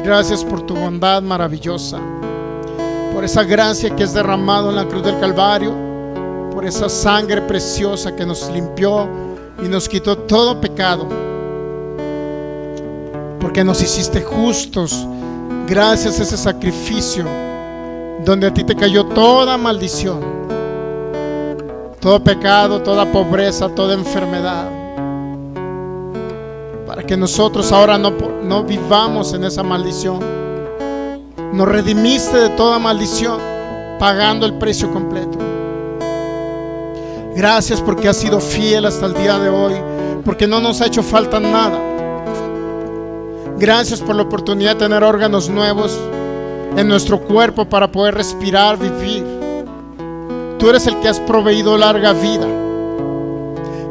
Gracias por tu bondad maravillosa, por esa gracia que es derramado en la cruz del Calvario, por esa sangre preciosa que nos limpió y nos quitó todo pecado, porque nos hiciste justos gracias a ese sacrificio donde a ti te cayó toda maldición, todo pecado, toda pobreza, toda enfermedad, para que nosotros ahora no vivamos en esa maldición. Nos redimiste de toda maldición pagando el precio completo. Gracias porque has sido fiel hasta el día de hoy, porque no nos ha hecho falta nada. Gracias por la oportunidad de tener órganos nuevos en nuestro cuerpo para poder respirar, vivir. Tú eres el que has proveído larga vida.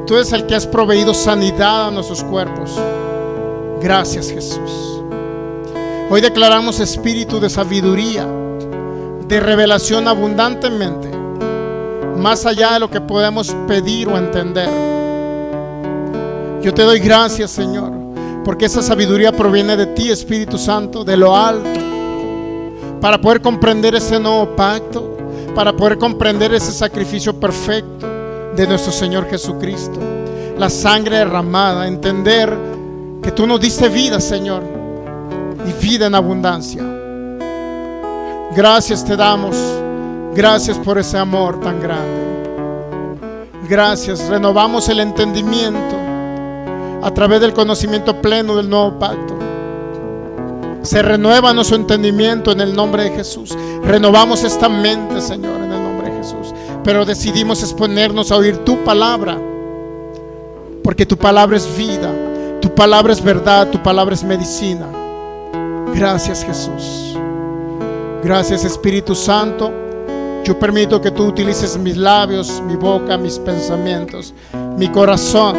Tú eres el que has proveído sanidad a nuestros cuerpos. Gracias, Jesús. Hoy declaramos espíritu de sabiduría, de revelación abundantemente, más allá de lo que podemos pedir o entender. Yo te doy gracias, Señor, porque esa sabiduría proviene de ti, Espíritu Santo, de lo alto, para poder comprender ese nuevo pacto, para poder comprender ese sacrificio perfecto de nuestro Señor Jesucristo, la sangre derramada, entender que tú nos diste vida, Señor, y vida en abundancia. Gracias te damos, gracias por ese amor tan grande. Gracias, renovamos el entendimiento a través del conocimiento pleno del nuevo pacto. Se renueva nuestro entendimiento en el nombre de Jesús. Renovamos esta mente, Señor, en el nombre de Jesús. Pero decidimos exponernos a oír tu palabra, porque tu palabra es vida, tu palabra es verdad, tu palabra es medicina. Gracias, Jesús. Gracias, Espíritu Santo. Yo permito que tú utilices mis labios, mi boca, mis pensamientos, mi corazón,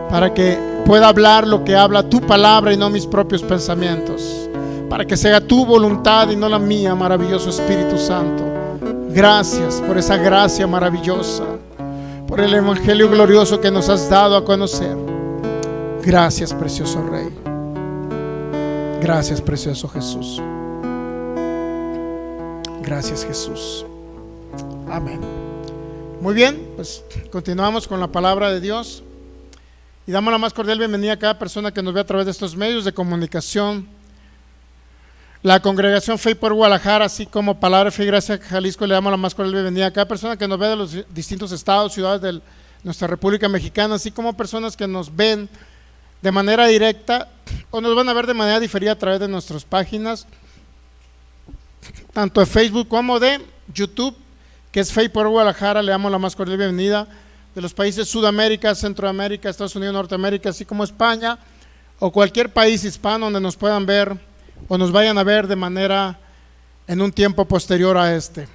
para que pueda hablar lo que habla tu palabra y no mis propios pensamientos, para que sea tu voluntad y no la mía, maravilloso Espíritu Santo. Gracias por esa gracia maravillosa, por el evangelio glorioso que nos has dado a conocer. Gracias, precioso Rey. Gracias, precioso Jesús. Gracias, Jesús. Amén. Muy bien, pues continuamos con la palabra de Dios y damos la más cordial bienvenida a cada persona que nos ve a través de estos medios de comunicación. La congregación Fe por Guadalajara, así como Palabra Fe y Gracia Jalisco, le damos la más cordial bienvenida a cada persona que nos ve de los distintos estados, ciudades de nuestra República Mexicana, así como personas que nos ven de manera directa o nos van a ver de manera diferida a través de nuestras páginas, tanto de Facebook como de YouTube, que es Fe por Guadalajara. Le damos la más cordial bienvenida de los países Sudamérica, Centroamérica, Estados Unidos, Norteamérica, así como España o cualquier país hispano donde nos puedan ver o nos vayan a ver de manera en un tiempo posterior a este.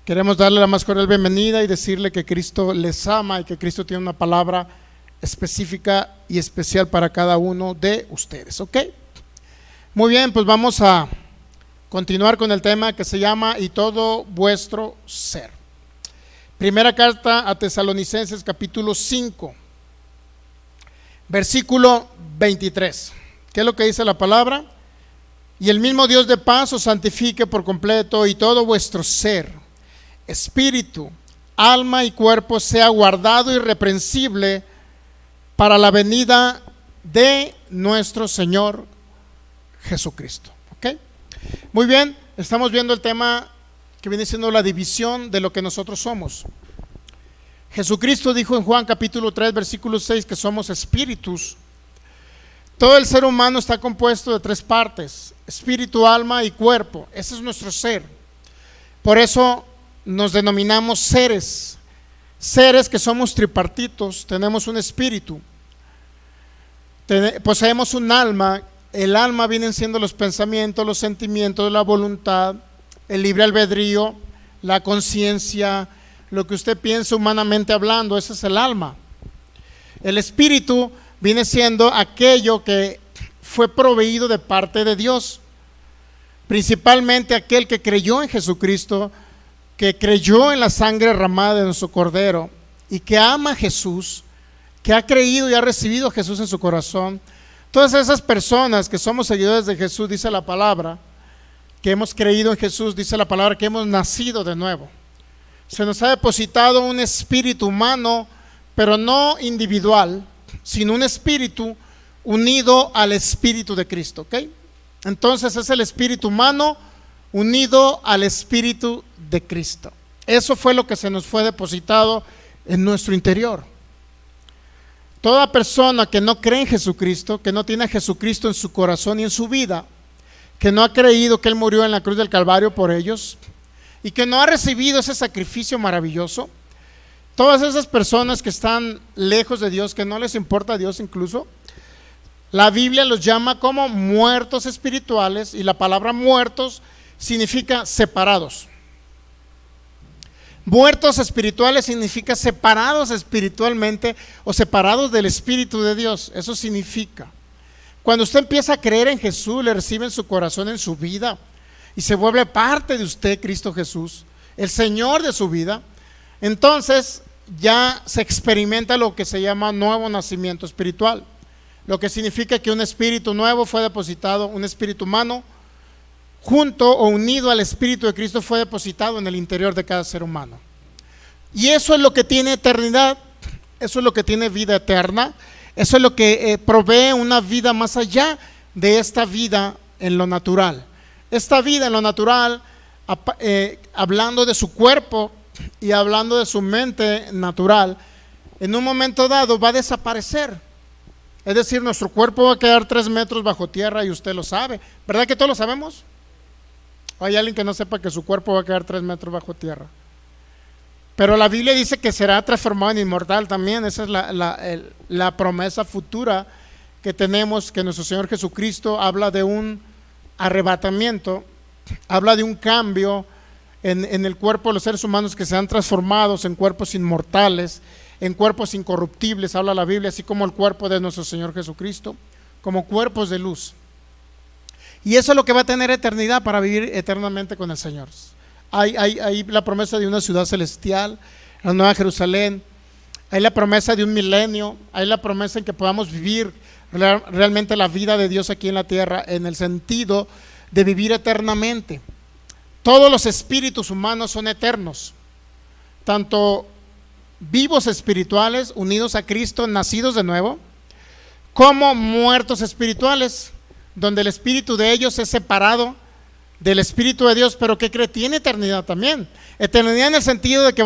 Queremos darle la más cordial bienvenida y decirle que Cristo les ama y que Cristo tiene una palabra específica y especial para cada uno de ustedes, ¿ok? Muy bien, pues vamos a continuar con el tema que se llama Y todo vuestro ser. Primera carta a Tesalonicenses, capítulo 5, versículo 23. ¿Qué es lo que dice la palabra? Y el mismo Dios de paz os santifique por completo, y todo vuestro ser, espíritu, alma y cuerpo sea guardado irreprensible para la venida de nuestro Señor Jesucristo. ¿Ok? Muy bien, estamos viendo el tema que viene siendo la división de lo que nosotros somos. Jesucristo dijo en Juan capítulo 3, versículo 6, que somos espíritus. Todo el ser humano está compuesto de tres partes: espíritu, alma y cuerpo. Ese es nuestro ser. Por eso nos denominamos seres. Seres que somos tripartitos. Tenemos un espíritu, poseemos un alma. El alma vienen siendo los pensamientos, los sentimientos, la voluntad, el libre albedrío, la conciencia, lo que usted piensa humanamente hablando. Ese es el alma. El espíritu viene siendo aquello que fue proveído de parte de Dios, principalmente aquel que creyó en Jesucristo, que creyó en la sangre derramada de nuestro Cordero y que ama a Jesús, que ha creído y ha recibido a Jesús en su corazón, Todas esas personas que somos seguidores de Jesús, dice la palabra, que hemos creído en Jesús, dice la palabra que hemos nacido de nuevo. Se nos ha depositado un espíritu humano, pero no individual, sino un espíritu unido al espíritu de Cristo, ¿ok? Entonces es el espíritu humano unido al espíritu de Cristo. Eso fue lo que se nos fue depositado en nuestro interior. Toda persona que no cree en Jesucristo, que no tiene a Jesucristo en su corazón y en su vida, que no ha creído que Él murió en la cruz del Calvario por ellos y que no ha recibido ese sacrificio maravilloso, todas esas personas que están lejos de Dios, que no les importa a Dios incluso, la Biblia los llama como muertos espirituales, y la palabra muertos significa separados. Muertos espirituales significa separados espiritualmente o separados del Espíritu de Dios. Eso significa. Cuando usted empieza a creer en Jesús, le recibe en su corazón, en su vida, y se vuelve parte de usted, Cristo Jesús, el Señor de su vida, entonces ya se experimenta lo que se llama nuevo nacimiento espiritual. Lo que significa que un espíritu nuevo fue depositado, un espíritu humano, junto o unido al Espíritu de Cristo, fue depositado en el interior de cada ser humano. Y eso es lo que tiene eternidad, eso es lo que tiene vida eterna, eso es lo que provee una vida más allá de esta vida en lo natural. Esta vida en lo natural, hablando de su cuerpo y hablando de su mente natural, en un momento dado va a desaparecer. Es decir, nuestro cuerpo va a quedar 3 metros bajo tierra, y usted lo sabe. ¿Verdad que todos lo sabemos? ¿O hay alguien que no sepa que su cuerpo va a quedar 3 metros bajo tierra? Pero la Biblia dice que será transformado en inmortal también. Esa es la promesa futura que tenemos, que nuestro Señor Jesucristo habla de un arrebatamiento, habla de un cambio en el cuerpo de los seres humanos, que sean transformados en cuerpos inmortales, en cuerpos incorruptibles, habla la Biblia, así como el cuerpo de nuestro Señor Jesucristo, como cuerpos de luz. Y eso es lo que va a tener eternidad, para vivir eternamente con el Señor. Hay la promesa de una ciudad celestial, la Nueva Jerusalén, hay la promesa de un milenio, hay la promesa en que podamos vivir realmente la vida de Dios aquí en la tierra, en el sentido de vivir eternamente. Todos los espíritus humanos son eternos, tanto vivos espirituales, unidos a Cristo, nacidos de nuevo, como muertos espirituales, donde el espíritu de ellos es separado del Espíritu de Dios, pero que cree, tiene eternidad también. Eternidad en el sentido de que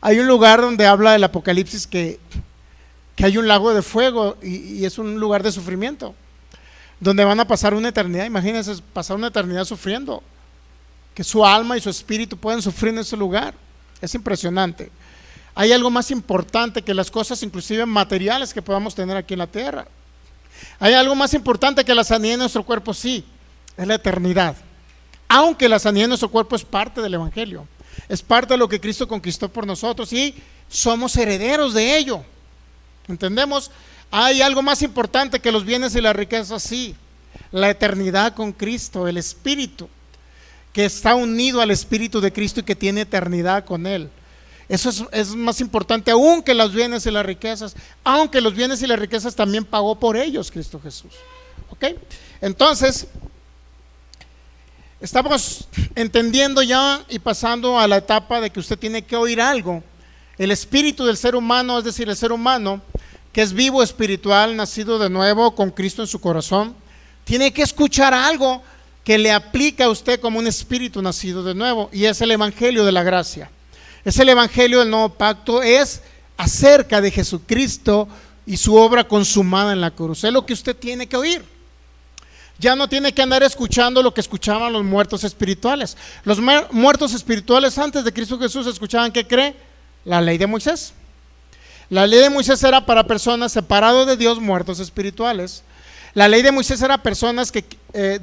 hay un lugar donde habla el Apocalipsis que hay un lago de fuego, y es un lugar de sufrimiento, donde van a pasar una eternidad. Imagínense pasar una eternidad sufriendo, que su alma y su espíritu pueden sufrir en ese lugar. Es impresionante. Hay algo más importante que las cosas inclusive materiales que podamos tener aquí en la tierra. Hay algo más importante que la sanidad de nuestro cuerpo, sí, es la eternidad. Aunque la sanidad de nuestro cuerpo es parte del Evangelio, es parte de lo que Cristo conquistó por nosotros, y somos herederos de ello. ¿Entendemos? Hay algo más importante que los bienes y las riquezas, sí, la eternidad con Cristo, el Espíritu, que está unido al Espíritu de Cristo y que tiene eternidad con Él. Eso es más importante aún que los bienes y las riquezas, aunque los bienes y las riquezas también pagó por ellos Cristo Jesús. ¿Ok? Entonces, estamos entendiendo ya y pasando a la etapa de que usted tiene que oír algo. El espíritu del ser humano, es decir, el ser humano que es vivo espiritual, nacido de nuevo con Cristo en su corazón, tiene que escuchar algo que le aplica a usted como un espíritu nacido de nuevo, y es el Evangelio de la gracia. Es el Evangelio del nuevo pacto, es acerca de Jesucristo y su obra consumada en la cruz. Es lo que usted tiene que oír. Ya no tiene que andar escuchando lo que escuchaban los muertos espirituales. Los muertos espirituales antes de Cristo Jesús escuchaban, ¿qué cree? La ley de Moisés. La ley de Moisés era para personas separadas de Dios, muertos espirituales. La ley de Moisés era personas que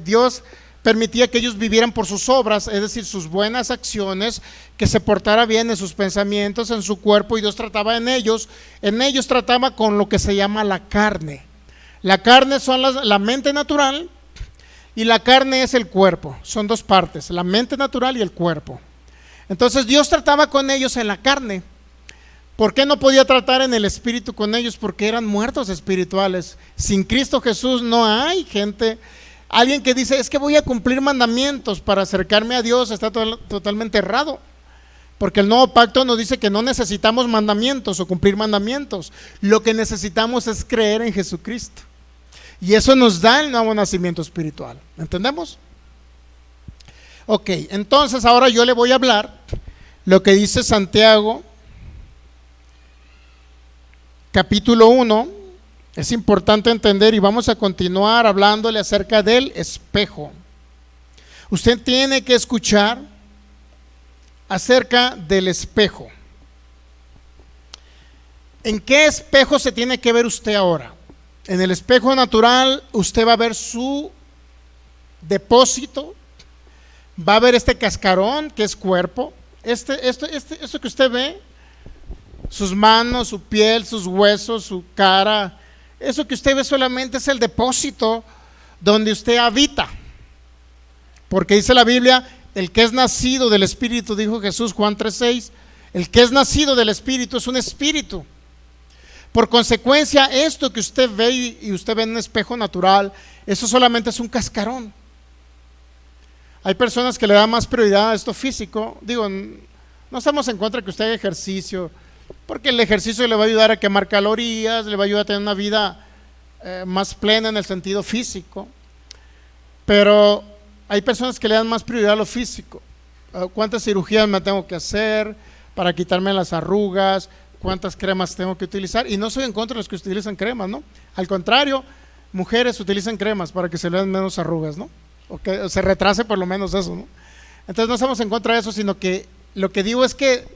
Dios permitía que ellos vivieran por sus obras, es decir, sus buenas acciones, que se portara bien en sus pensamientos, en su cuerpo, y Dios trataba en ellos trataba con lo que se llama la carne. La carne son la mente natural, y la carne es el cuerpo. Son dos partes, la mente natural y el cuerpo. Entonces Dios trataba con ellos en la carne, ¿Por qué no podía tratar en el espíritu con ellos? Porque eran muertos espirituales. Sin Cristo Jesús no hay gente. Alguien que dice, es que voy a cumplir mandamientos para acercarme a Dios, está totalmente errado. Porque el nuevo pacto nos dice que no necesitamos mandamientos o cumplir mandamientos. Lo que necesitamos es creer en Jesucristo. Y eso nos da el nuevo nacimiento espiritual. ¿Entendemos? Ok, entonces ahora yo le voy a hablar lo que dice Santiago, capítulo 1. Es importante entender y vamos a continuar hablándole acerca del espejo. Usted tiene que escuchar acerca del espejo. ¿En qué espejo se tiene que ver usted ahora? En el espejo natural usted va a ver su depósito, va a ver este cascarón que es cuerpo, esto que usted ve, sus manos, su piel, sus huesos, su cara, eso que usted ve solamente es el depósito donde usted habita. Porque dice la Biblia, el que es nacido del Espíritu, dijo Jesús, Juan 3:6, el que es nacido del Espíritu es un espíritu. Por consecuencia, esto que usted ve y usted ve en un espejo natural, eso solamente es un cascarón. Hay personas que le dan más prioridad a esto físico. Digo, no estamos en contra de que usted haga ejercicio, porque el ejercicio le va a ayudar a quemar calorías, le va a ayudar a tener una vida más plena en el sentido físico. Pero hay personas que le dan más prioridad a lo físico. ¿Cuántas cirugías me tengo que hacer para quitarme las arrugas? ¿Cuántas cremas tengo que utilizar? Y no soy en contra de los que utilizan cremas, ¿no? Al contrario, mujeres utilizan cremas para que se vean menos arrugas, ¿no? O que se retrase por lo menos eso, ¿no? Entonces no estamos en contra de eso, sino que lo que digo es que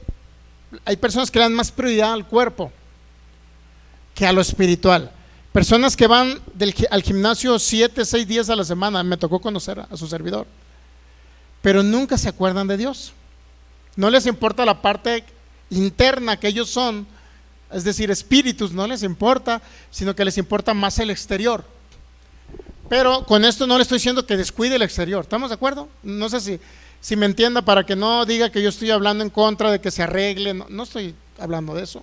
hay personas que le dan más prioridad al cuerpo que a lo espiritual. Personas que van al gimnasio 7, 6 días a la semana, me tocó conocer a su servidor, pero nunca se acuerdan de Dios. No les importa la parte interna que ellos son, es decir, espíritus, no les importa, sino que les importa más el exterior. Pero con esto no le estoy diciendo que descuide el exterior, ¿estamos de acuerdo? No sé si me entienda, para que no diga que yo estoy hablando en contra de que se arregle, no estoy hablando de eso.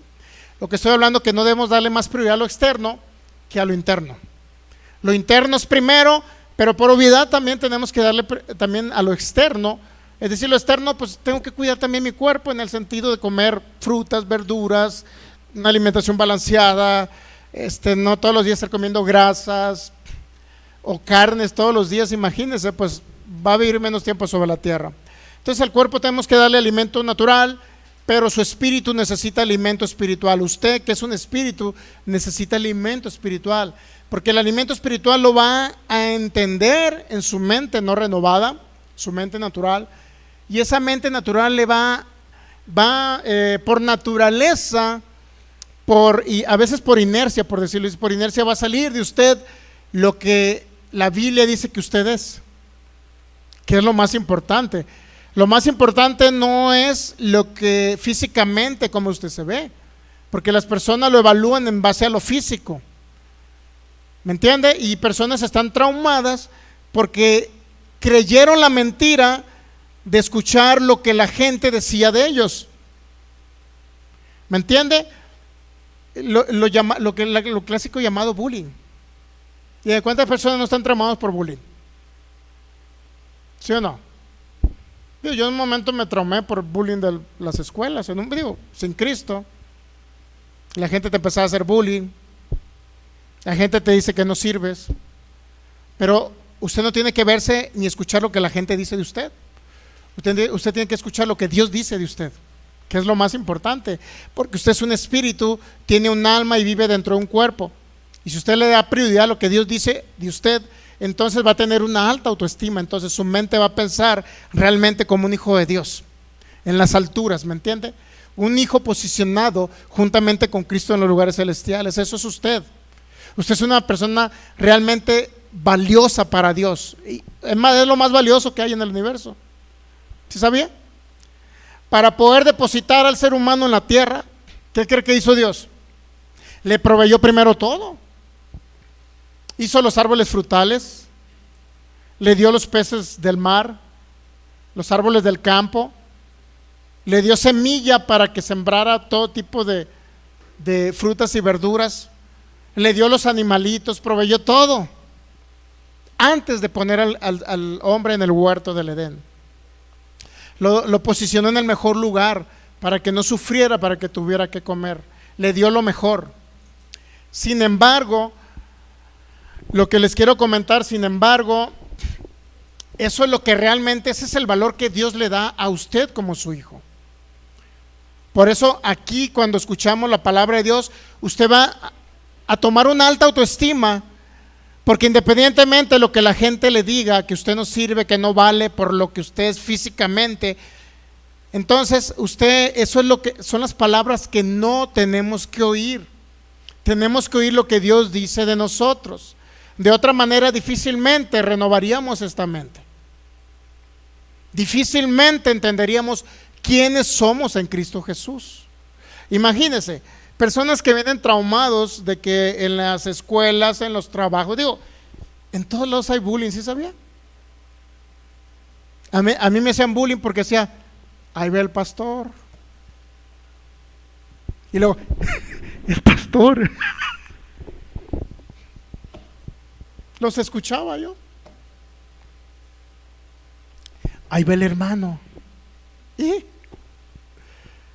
Lo que estoy hablando es que no debemos darle más prioridad a lo externo que a lo interno. Lo interno es primero, pero por obviedad también tenemos que darle también a lo externo. Es decir, lo externo, pues tengo que cuidar también mi cuerpo en el sentido de comer frutas, verduras, una alimentación balanceada, no todos los días estar comiendo grasas o carnes todos los días. Imagínense, pues va a vivir menos tiempo sobre la tierra. Entonces al cuerpo tenemos que darle alimento natural, pero su espíritu necesita alimento espiritual. Usted, que es un espíritu, necesita alimento espiritual, porque el alimento espiritual lo va a entender en su mente no renovada, su mente natural, y esa mente natural le va por naturaleza, y a veces por inercia, por decirlo así, por inercia va a salir de usted lo que la Biblia dice que usted es, que es lo más importante. Lo más importante no es lo que físicamente, como usted se ve, porque las personas lo evalúan en base a lo físico, ¿me entiende? Y personas están traumadas porque creyeron la mentira de escuchar lo que la gente decía de ellos, ¿me entiende? Lo clásico llamado bullying. ¿Y de cuántas personas no están traumadas por bullying? ¿Sí o no? Yo en un momento me traumé por bullying de las escuelas, sin Cristo. La gente te empezaba a hacer bullying, la gente te dice que no sirves, pero usted no tiene que verse ni escuchar lo que la gente dice de usted. Usted tiene que escuchar lo que Dios dice de usted, que es lo más importante, porque usted es un espíritu, tiene un alma y vive dentro de un cuerpo. Y si usted le da prioridad a lo que Dios dice de usted, entonces va a tener una alta autoestima. Entonces su mente va a pensar realmente como un hijo de Dios, en las alturas, ¿me entiende? Un hijo posicionado juntamente con Cristo en los lugares celestiales. Eso es usted. Usted es una persona realmente valiosa para Dios. Y es lo más valioso que hay en el universo. ¿Sí sabía? Para poder depositar al ser humano en la tierra, ¿qué cree que hizo Dios? Le proveyó primero todo. Hizo los árboles frutales, le dio los peces del mar, los árboles del campo, le dio semilla para que sembrara todo tipo de frutas y verduras, le dio los animalitos, proveyó todo, antes de poner al hombre en el huerto del Edén. Lo posicionó en el mejor lugar para que no sufriera, para que tuviera que comer. Le dio lo mejor. Sin embargo, lo que les quiero comentar, sin embargo, eso es lo que realmente, ese es el valor que Dios le da a usted como su hijo. Por eso aquí, cuando escuchamos la palabra de Dios, usted va a tomar una alta autoestima, porque independientemente de lo que la gente le diga, que usted no sirve, que no vale por lo que usted es físicamente, entonces usted, eso es lo que son las palabras que no tenemos que oír. Tenemos que oír lo que Dios dice de nosotros. De otra manera, difícilmente renovaríamos esta mente. Difícilmente entenderíamos quiénes somos en Cristo Jesús. Imagínense, personas que vienen traumados de que en las escuelas, en los trabajos, digo, en todos lados hay bullying, ¿sí sabía? A mí me hacían bullying porque decía, ahí ve el pastor. Y luego, el pastor. Los escuchaba yo. Ahí ve el hermano. ¿Y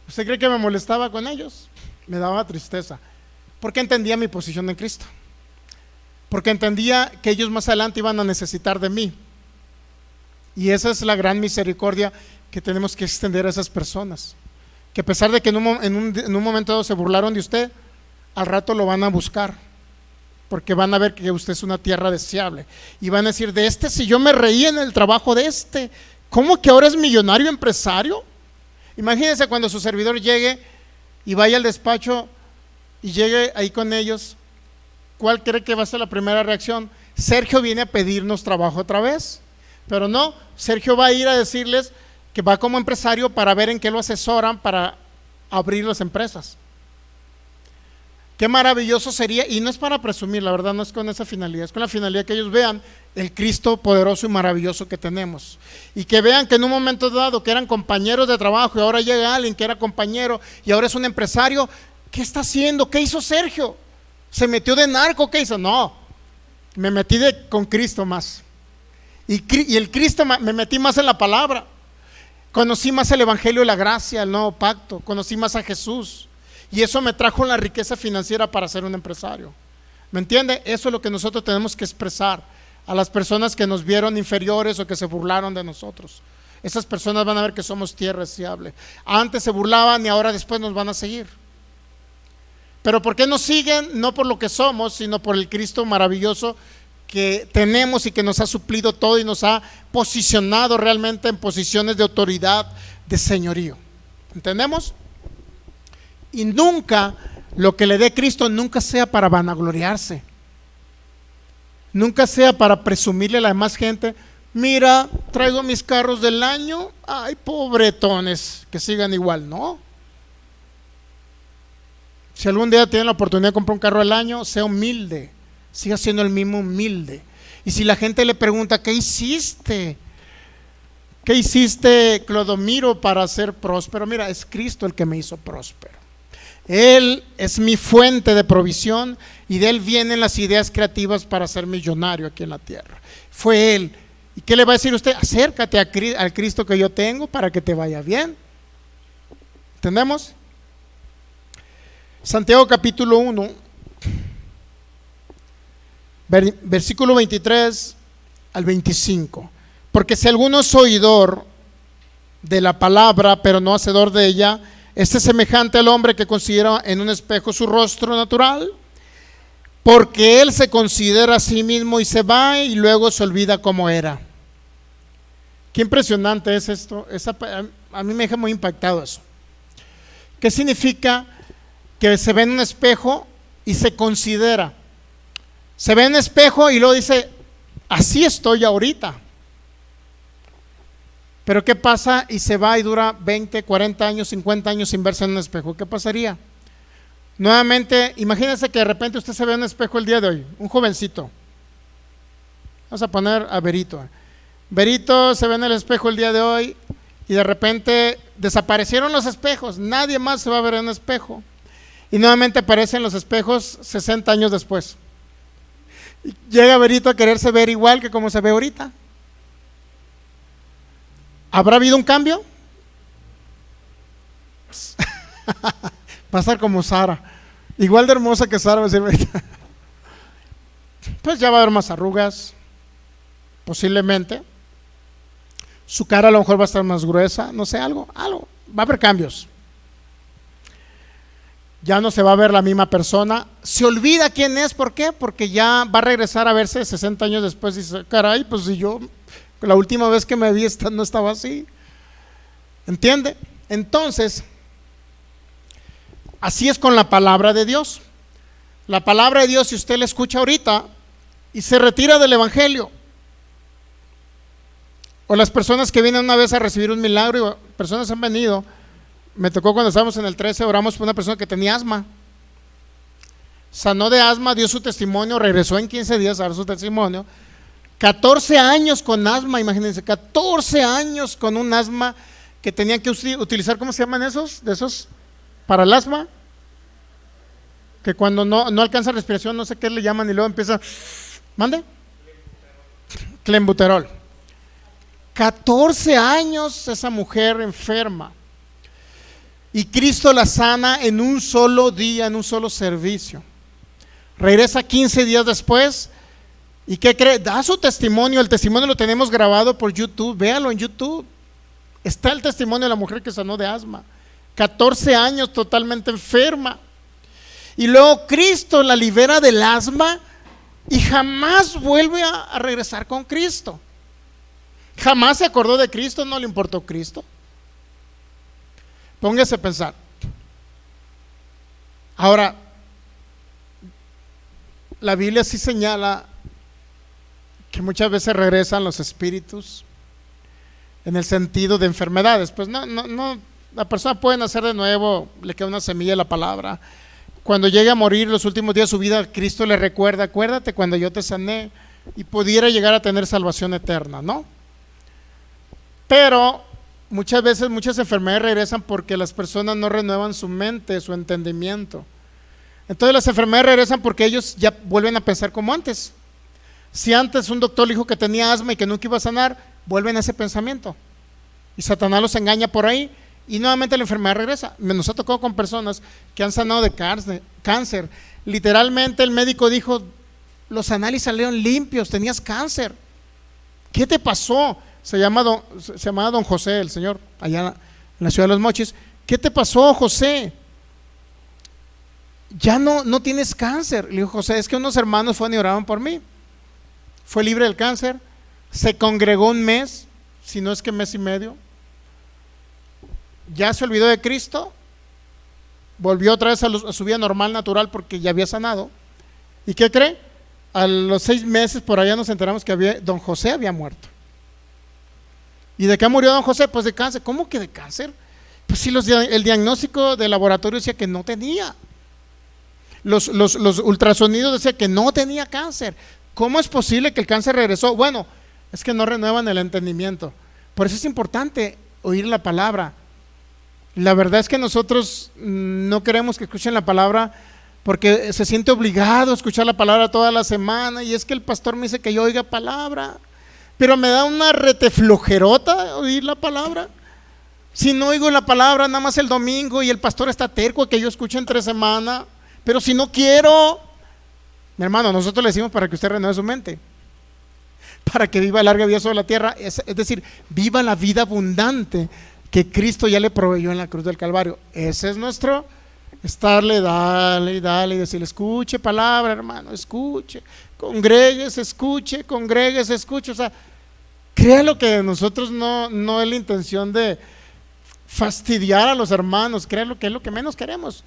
usted cree que me molestaba con ellos? Me daba tristeza, porque entendía mi posición en Cristo, porque entendía que ellos más adelante iban a necesitar de mí. Y esa es la gran misericordia que tenemos que extender a esas personas, que a pesar de que en un momento dado se burlaron de usted, al rato lo van a buscar, porque van a ver que usted es una tierra deseable, y van a decir, de este si yo me reí en el trabajo de este, ¿cómo que ahora es millonario empresario? Imagínense cuando su servidor llegue y vaya al despacho y llegue ahí con ellos, ¿cuál cree que va a ser la primera reacción? Sergio viene a pedirnos trabajo otra vez. Pero no, Sergio va a ir a decirles que va como empresario para ver en qué lo asesoran para abrir las empresas. Qué maravilloso sería, y no es para presumir, la verdad no es con esa finalidad, es con la finalidad que ellos vean el Cristo poderoso y maravilloso que tenemos, y que vean que en un momento dado que eran compañeros de trabajo y ahora llega alguien que era compañero y ahora es un empresario. ¿Qué está haciendo? ¿Qué hizo Sergio? ¿Se metió de narco? ¿Qué hizo? No, me metí con Cristo más, y el Cristo me metí más en la palabra, conocí más el evangelio de la gracia, el nuevo pacto, conocí más a Jesús. Y eso me trajo la riqueza financiera para ser un empresario. ¿Me entiende? Eso es lo que nosotros tenemos que expresar a las personas que nos vieron inferiores o que se burlaron de nosotros. Esas personas van a ver que somos tierra deseable. Antes se burlaban y ahora después nos van a seguir. Pero ¿por qué nos siguen? No por lo que somos, sino por el Cristo maravilloso que tenemos y que nos ha suplido todo y nos ha posicionado realmente en posiciones de autoridad, de señorío. ¿Entendemos? Y nunca lo que le dé Cristo nunca sea para vanagloriarse, nunca sea para presumirle a la demás gente, mira, traigo mis carros del año, ay, pobretones, que sigan igual. No. Si algún día tienen la oportunidad de comprar un carro del año, sea humilde, siga siendo el mismo humilde. Y si la gente le pregunta, ¿qué hiciste? ¿Qué hiciste, Clodomiro, para ser próspero? Mira, es Cristo el que me hizo próspero. Él es mi fuente de provisión y de Él vienen las ideas creativas para ser millonario aquí en la tierra. Fue Él. ¿Y qué le va a decir usted? Acércate al Cristo que yo tengo para que te vaya bien. ¿Entendemos? Santiago capítulo 1, versículo 23 al 25. Porque si alguno es oidor de la palabra, pero no hacedor de ella, este es semejante al hombre que considera en un espejo su rostro natural, porque él se considera a sí mismo y se va y luego se olvida cómo era. Qué impresionante es esto. A mí me deja muy impactado eso. ¿Qué significa? Que se ve en un espejo y se considera. Se ve en un espejo y luego dice, así estoy ahorita. Pero ¿qué pasa? Y se va y dura 20, 40 años, 50 años sin verse en un espejo. ¿Qué pasaría? Nuevamente, imagínense que de repente usted se ve en un espejo el día de hoy, un jovencito. Vamos a poner a Berito. Berito se ve en el espejo el día de hoy y de repente desaparecieron los espejos, nadie más se va a ver en un espejo, y nuevamente aparecen los espejos 60 años después. Y llega Berito a quererse ver igual que como se ve ahorita. ¿Habrá habido un cambio? Va a estar como Sara, igual de hermosa que Sara, va a decir Berito. Pues ya va a haber más arrugas, posiblemente. Su cara a lo mejor va a estar más gruesa, no sé, algo, va a haber cambios. Ya no se va a ver la misma persona, se olvida quién es, ¿por qué? Porque ya va a regresar a verse 60 años después y dice, caray, pues si yo la última vez que me vi no estaba así. ¿Entiende? Entonces, así es con la palabra de Dios. La palabra de Dios, si usted la escucha ahorita y se retira del evangelio, o las personas que vienen una vez a recibir un milagro, personas han venido, me tocó cuando estábamos en el 13, oramos por una persona que tenía asma, sanó de asma, dio su testimonio, regresó en 15 días a dar su testimonio. 14 años con asma, imagínense, 14 años con un asma que tenían que utilizar, ¿cómo se llaman esos? De esos para el asma, que cuando no alcanza respiración, no sé qué le llaman, y luego empieza, ¿mande? Clenbuterol. 14 años esa mujer enferma, y Cristo la sana en un solo día, en un solo servicio. Regresa 15 días después, ¿y qué cree? Da su testimonio. El testimonio lo tenemos grabado por YouTube, véalo en YouTube. Está el testimonio de la mujer que sanó de asma, 14 años totalmente enferma, y luego Cristo la libera del asma y jamás vuelve a regresar con Cristo. Jamás se acordó de Cristo, no le importó Cristo. Póngase a pensar. Ahora, la Biblia sí señala que muchas veces regresan los espíritus en el sentido de enfermedades. Pues no, la persona puede nacer de nuevo, le queda una semilla de la palabra. Cuando llegue a morir los últimos días de su vida, Cristo le recuerda, acuérdate cuando yo te sané, y pudiera llegar a tener salvación eterna, ¿no? Pero muchas veces muchas enfermedades regresan porque las personas no renuevan su mente, su entendimiento. Entonces las enfermedades regresan porque ellos ya vuelven a pensar como antes. Si antes un doctor le dijo que tenía asma y que nunca iba a sanar, vuelven a ese pensamiento, y Satanás los engaña por ahí, y nuevamente la enfermedad regresa. Nos ha tocado con personas que han sanado de cáncer. Literalmente el médico dijo, los análisis salieron limpios, tenías cáncer. ¿Qué te pasó? Se llamaba don José, el señor, allá en la ciudad de Los Mochis. ¿Qué te pasó, José? Ya no tienes cáncer. Le dijo, José, es que unos hermanos fueron y oraban por mí. Fue libre del cáncer, se congregó un mes, si no es que mes y medio, ya se olvidó de Cristo, volvió otra vez a su vida normal, natural, porque ya había sanado. ¿Y qué cree? A los 6 meses por allá nos enteramos que don José había muerto. ¿Y de qué murió don José? Pues de cáncer. ¿Cómo que de cáncer? Pues sí, el diagnóstico del laboratorio decía que no tenía. Los ultrasonidos decían que no tenía cáncer. ¿Cómo es posible que el cáncer regresó? Bueno, es que no renuevan el entendimiento. Por eso es importante oír la palabra. La verdad es que nosotros no queremos que escuchen la palabra porque se siente obligado a escuchar la palabra toda la semana, y es que el pastor me dice que yo oiga palabra, pero me da una reteflojerota oír la palabra. Si no oigo la palabra nada más el domingo y el pastor está terco que yo escuche entre semana, pero si no quiero, mi hermano, nosotros le decimos para que usted renueve su mente, para que viva larga vida sobre la tierra, es decir, viva la vida abundante que Cristo ya le proveyó en la cruz del Calvario. Ese es nuestro estarle, dale y decirle, escuche palabra, hermano, escuche, congréguese, escuche, o sea, créalo que nosotros no es la intención de fastidiar a los hermanos, créalo que es lo que menos queremos.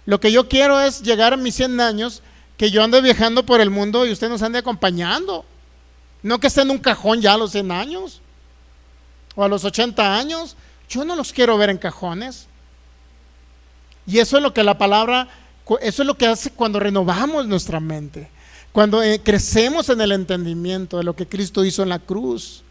Lo que yo quiero es llegar a mis 100 años, que yo ande viajando por el mundo y usted nos ande acompañando, no que esté en un cajón ya a los 100 años o a los 80 años. Yo no los quiero ver en cajones. Y eso es lo que la palabra, eso es lo que hace cuando renovamos nuestra mente, cuando crecemos en el entendimiento de lo que Cristo hizo en la cruz.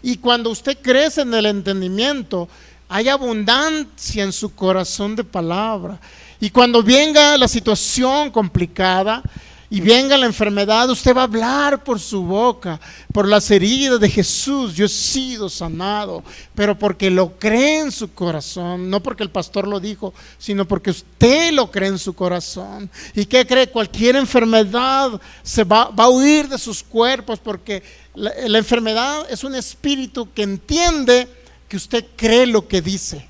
Y cuando usted crece en el entendimiento, hay abundancia en su corazón de palabra. Y cuando venga la situación complicada y venga la enfermedad, usted va a hablar por su boca, por las heridas de Jesús. Yo he sido sanado, pero porque lo cree en su corazón, no porque el pastor lo dijo, sino porque usted lo cree en su corazón. ¿Y qué cree? Cualquier enfermedad va a huir de sus cuerpos, porque la enfermedad es un espíritu que entiende que usted cree lo que dice.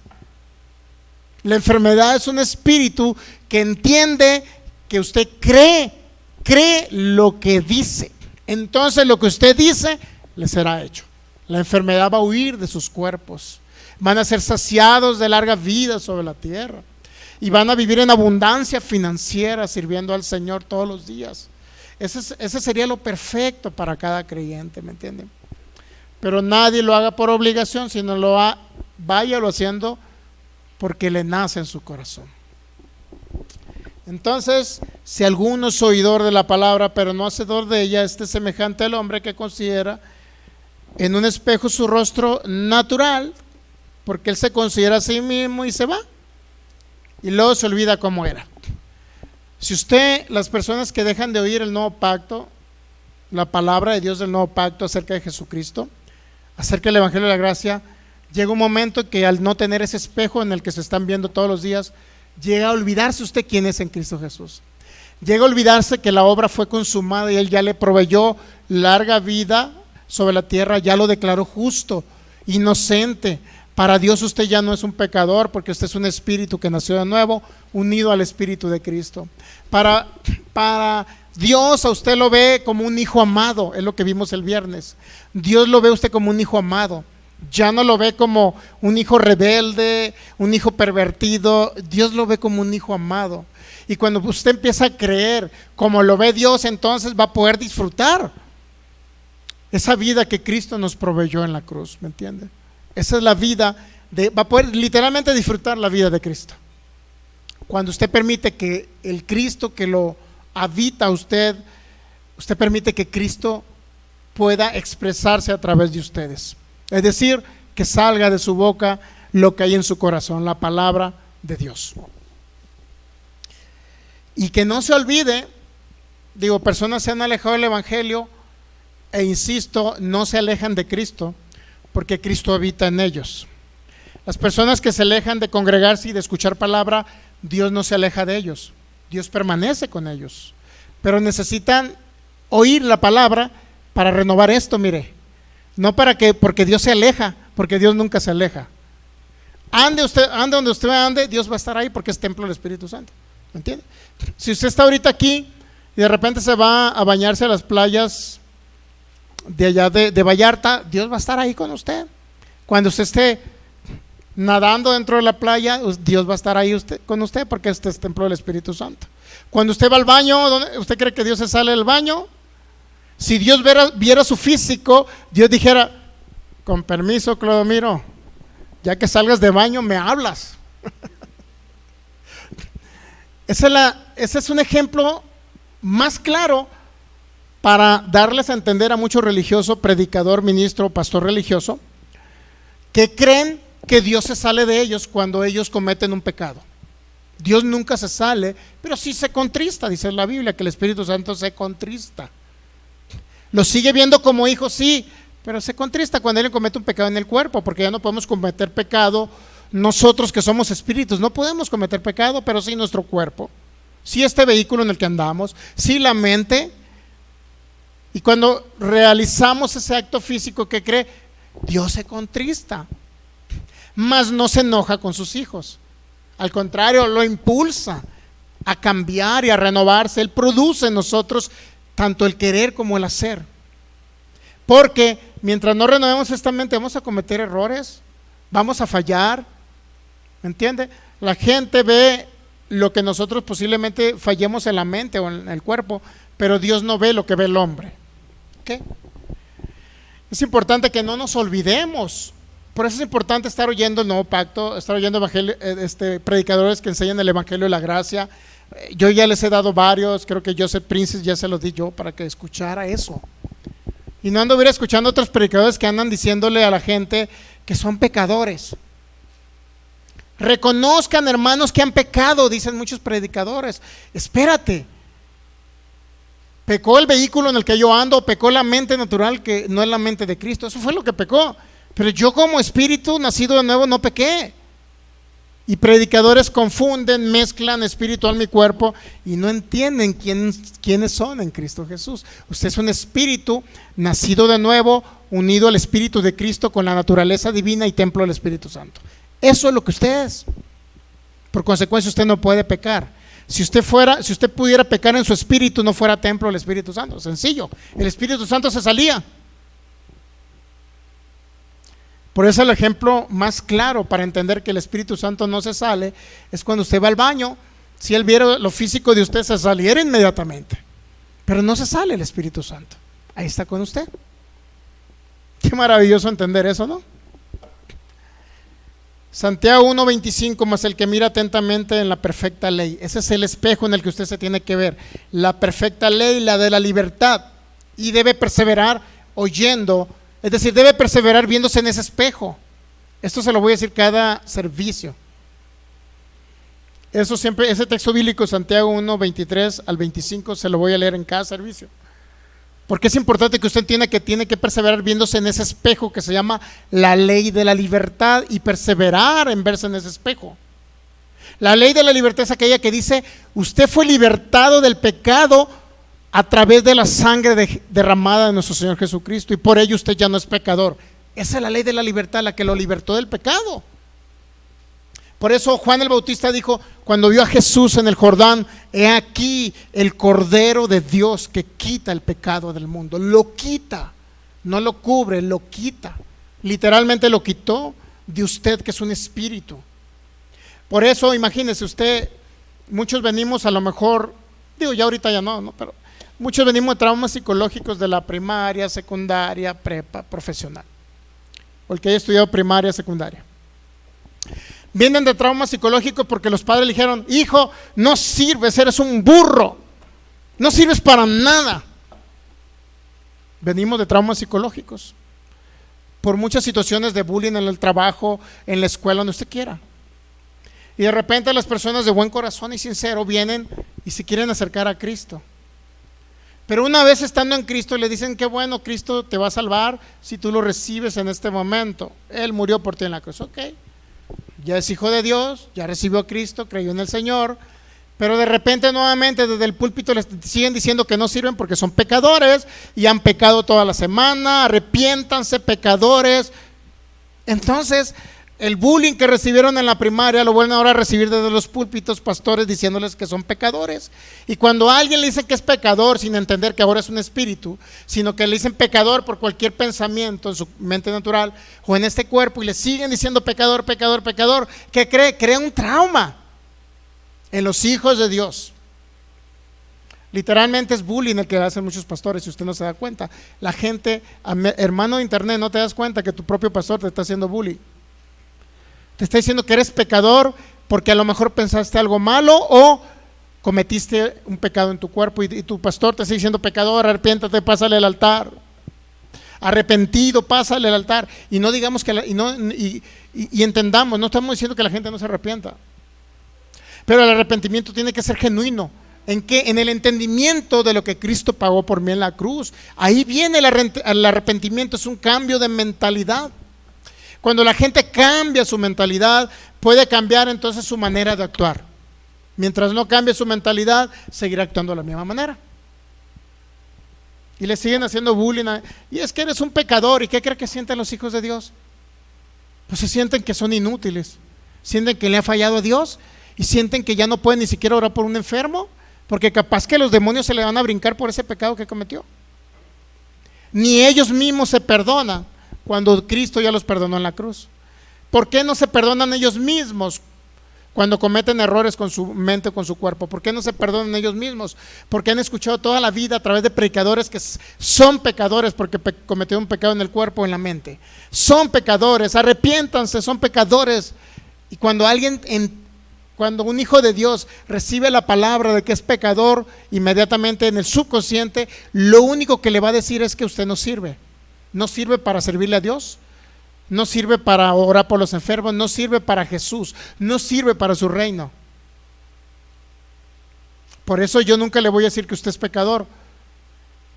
La enfermedad es un espíritu que entiende que usted cree lo que dice. Entonces lo que usted dice le será hecho. La enfermedad va a huir de sus cuerpos. Van a ser saciados de larga vida sobre la tierra. Y van a vivir en abundancia financiera, sirviendo al Señor todos los días. Ese sería lo perfecto para cada creyente, ¿me entienden? Pero nadie lo haga por obligación, sino váyalo haciendo porque le nace en su corazón. Entonces, si alguno es oidor de la palabra, pero no hacedor de ella, este es semejante al hombre que considera en un espejo su rostro natural, porque él se considera a sí mismo y se va, y luego se olvida cómo era. Si las personas que dejan de oír el nuevo pacto, la palabra de Dios del nuevo pacto acerca de Jesucristo, acerca del Evangelio de la Gracia, llega un momento que al no tener ese espejo en el que se están viendo todos los días, llega a olvidarse usted quién es en Cristo Jesús. Llega a olvidarse que la obra fue consumada y Él ya le proveyó larga vida sobre la tierra, ya lo declaró justo, inocente. Para Dios usted ya no es un pecador, porque usted es un espíritu que nació de nuevo, unido al Espíritu de Cristo. Para Dios a usted lo ve como un hijo amado, es lo que vimos el viernes. Dios lo ve a usted como un hijo amado. Ya no lo ve como un hijo rebelde, un hijo pervertido. Dios lo ve como un hijo amado. Y cuando usted empieza a creer como lo ve Dios, entonces va a poder disfrutar esa vida que Cristo nos proveyó en la cruz, ¿me entiende? Esa es la vida, va a poder literalmente disfrutar la vida de Cristo. Cuando usted permite que el Cristo que lo habita usted permite que Cristo pueda expresarse a través de ustedes. Es decir, que salga de su boca lo que hay en su corazón, la palabra de Dios. Y que no se olvide, personas se han alejado del Evangelio e insisto, no se alejan de Cristo porque Cristo habita en ellos. Las personas que se alejan de congregarse y de escuchar palabra, Dios no se aleja de ellos, Dios permanece con ellos, pero necesitan oír la palabra para renovar esto, mire. No porque Dios se aleja, porque Dios nunca se aleja. Ande donde usted ande, Dios va a estar ahí porque es templo del Espíritu Santo. ¿Me entiende? Si usted está ahorita aquí y de repente se va a bañarse a las playas de allá de Vallarta, Dios va a estar ahí con usted. Cuando usted esté nadando dentro de la playa, Dios va a estar ahí con usted porque este es templo del Espíritu Santo. Cuando usted va al baño, ¿usted cree que Dios se sale del baño? Si Dios viera su físico, Dios dijera: con permiso, Clodomiro, ya que salgas de baño me hablas. Ese es un ejemplo más claro para darles a entender a mucho religioso, predicador, ministro, pastor religioso, que creen que Dios se sale de ellos cuando ellos cometen un pecado. Dios nunca se sale, pero sí se contrista, dice la Biblia, que el Espíritu Santo se contrista. Lo sigue viendo como hijo, sí, pero se contrista cuando Él comete un pecado en el cuerpo, porque ya no podemos cometer pecado. Nosotros que somos espíritus no podemos cometer pecado, pero sí nuestro cuerpo, sí este vehículo en el que andamos, sí la mente. Y cuando realizamos ese acto físico, ¿qué cree? Dios se contrista, mas no se enoja con sus hijos. Al contrario, lo impulsa a cambiar y a renovarse. Él produce en nosotros tanto el querer como el hacer. Porque mientras no renovemos esta mente, vamos a cometer errores, vamos a fallar. ¿Me entiende? La gente ve lo que nosotros posiblemente fallemos en la mente o en el cuerpo, pero Dios no ve lo que ve el hombre. ¿Qué? Es importante que no nos olvidemos. Por eso es importante estar oyendo el nuevo pacto, estar oyendo predicadores que enseñan el Evangelio de la Gracia. Yo ya les he dado varios, creo que Joseph Princes ya se los di yo para que escuchara eso. Y no ando a ir escuchando a otros predicadores que andan diciéndole a la gente que son pecadores. Reconozcan, hermanos, que han pecado, dicen muchos predicadores. Espérate. Pecó el vehículo en el que yo ando, pecó la mente natural que no es la mente de Cristo. Eso fue lo que pecó. Pero yo como espíritu nacido de nuevo no pequé. Y predicadores confunden, mezclan espíritu en mi cuerpo y no entienden quiénes son en Cristo Jesús. Usted es un espíritu nacido de nuevo, unido al Espíritu de Cristo con la naturaleza divina y templo del Espíritu Santo. Eso es lo que usted es. Por consecuencia, usted no puede pecar. Si usted pudiera pecar en su espíritu, no fuera templo del Espíritu Santo. Sencillo. El Espíritu Santo se salía. Por eso el ejemplo más claro para entender que el Espíritu Santo no se sale es cuando usted va al baño. Si él viera lo físico de usted, se saliera inmediatamente. Pero no se sale el Espíritu Santo. Ahí está con usted. Qué maravilloso entender eso, ¿no? Santiago 1:25, más el que mira atentamente en la perfecta ley. Ese es el espejo en el que usted se tiene que ver. La perfecta ley, la de la libertad. Y debe perseverar oyendo. Es decir, debe perseverar viéndose en ese espejo. Esto se lo voy a decir cada servicio. Eso siempre, ese texto bíblico, Santiago 1:23 al 25, se lo voy a leer en cada servicio. Porque es importante que usted entienda que tiene que perseverar viéndose en ese espejo que se llama la ley de la libertad y perseverar en verse en ese espejo. La ley de la libertad es aquella que dice, usted fue libertado del pecado a través de la sangre derramada de nuestro Señor Jesucristo y por ello usted ya no es pecador. Esa es la ley de la libertad, la que lo libertó del pecado. Por eso Juan el Bautista dijo, cuando vio a Jesús en el Jordán, he aquí el Cordero de Dios que quita el pecado del mundo. Lo quita, no lo cubre, lo quita. Literalmente lo quitó de usted, que es un espíritu. Por eso imagínese usted, muchos venimos a lo mejor, digo ya ahorita ya no, pero muchos venimos de traumas psicológicos de la primaria, secundaria, prepa, profesional. O el que haya estudiado primaria, secundaria. Vienen de traumas psicológicos porque los padres le dijeron, hijo, no sirves, eres un burro, no sirves para nada. Venimos de traumas psicológicos por muchas situaciones de bullying en el trabajo, en la escuela, donde usted quiera. Y de repente las personas de buen corazón y sincero vienen y se quieren acercar a Cristo. Pero una vez estando en Cristo le dicen, qué bueno, Cristo te va a salvar si tú lo recibes en este momento. Él murió por ti en la cruz, ok. Ya es hijo de Dios, ya recibió a Cristo, creyó en el Señor, pero de repente nuevamente desde el púlpito les siguen diciendo que no sirven porque son pecadores y han pecado toda la semana, arrepiéntanse, pecadores. Entonces el bullying que recibieron en la primaria lo vuelven ahora a recibir desde los púlpitos, pastores diciéndoles que son pecadores. Y cuando a alguien le dicen que es pecador sin entender que ahora es un espíritu, sino que le dicen pecador por cualquier pensamiento en su mente natural o en este cuerpo y le siguen diciendo pecador, pecador, pecador, ¿qué cree? Crea un trauma en los hijos de Dios. Literalmente es bullying el que hacen muchos pastores, si usted no se da cuenta. La gente, hermano de internet, no te das cuenta que tu propio pastor te está haciendo bullying. Te está diciendo que eres pecador porque a lo mejor pensaste algo malo o cometiste un pecado en tu cuerpo y tu pastor te está diciendo pecador, arrepiéntate, pásale al altar. Arrepentido, pásale al altar. Y no digamos que y entendamos, no estamos diciendo que la gente no se arrepienta. Pero el arrepentimiento tiene que ser genuino. ¿En qué? En el entendimiento de lo que Cristo pagó por mí en la cruz. Ahí viene el arrepentimiento, es un cambio de mentalidad. Cuando la gente cambia su mentalidad, puede cambiar entonces su manera de actuar. Mientras no cambie su mentalidad, seguirá actuando de la misma manera. Y le siguen haciendo bullying. Y es que eres un pecador. ¿Y qué cree que sienten los hijos de Dios? Pues se sienten que son inútiles. Sienten que le ha fallado a Dios. Y sienten que ya no pueden ni siquiera orar por un enfermo. Porque capaz que los demonios se le van a brincar por ese pecado que cometió. Ni ellos mismos se perdonan cuando Cristo ya los perdonó en la cruz. ¿Por qué no se perdonan ellos mismos cuando cometen errores con su mente o con su cuerpo? ¿Por qué no se perdonan ellos mismos? Porque han escuchado toda la vida a través de predicadores que son pecadores porque cometieron un pecado en el cuerpo o en la mente. Son pecadores, arrepiéntanse, son pecadores. Y cuando alguien cuando un hijo de Dios recibe la palabra de que es pecador, inmediatamente en el subconsciente, lo único que le va a decir es que usted no sirve. No sirve para servirle a Dios, no sirve para orar por los enfermos, no sirve para Jesús, no sirve para su reino. Por eso yo nunca le voy a decir que usted es pecador,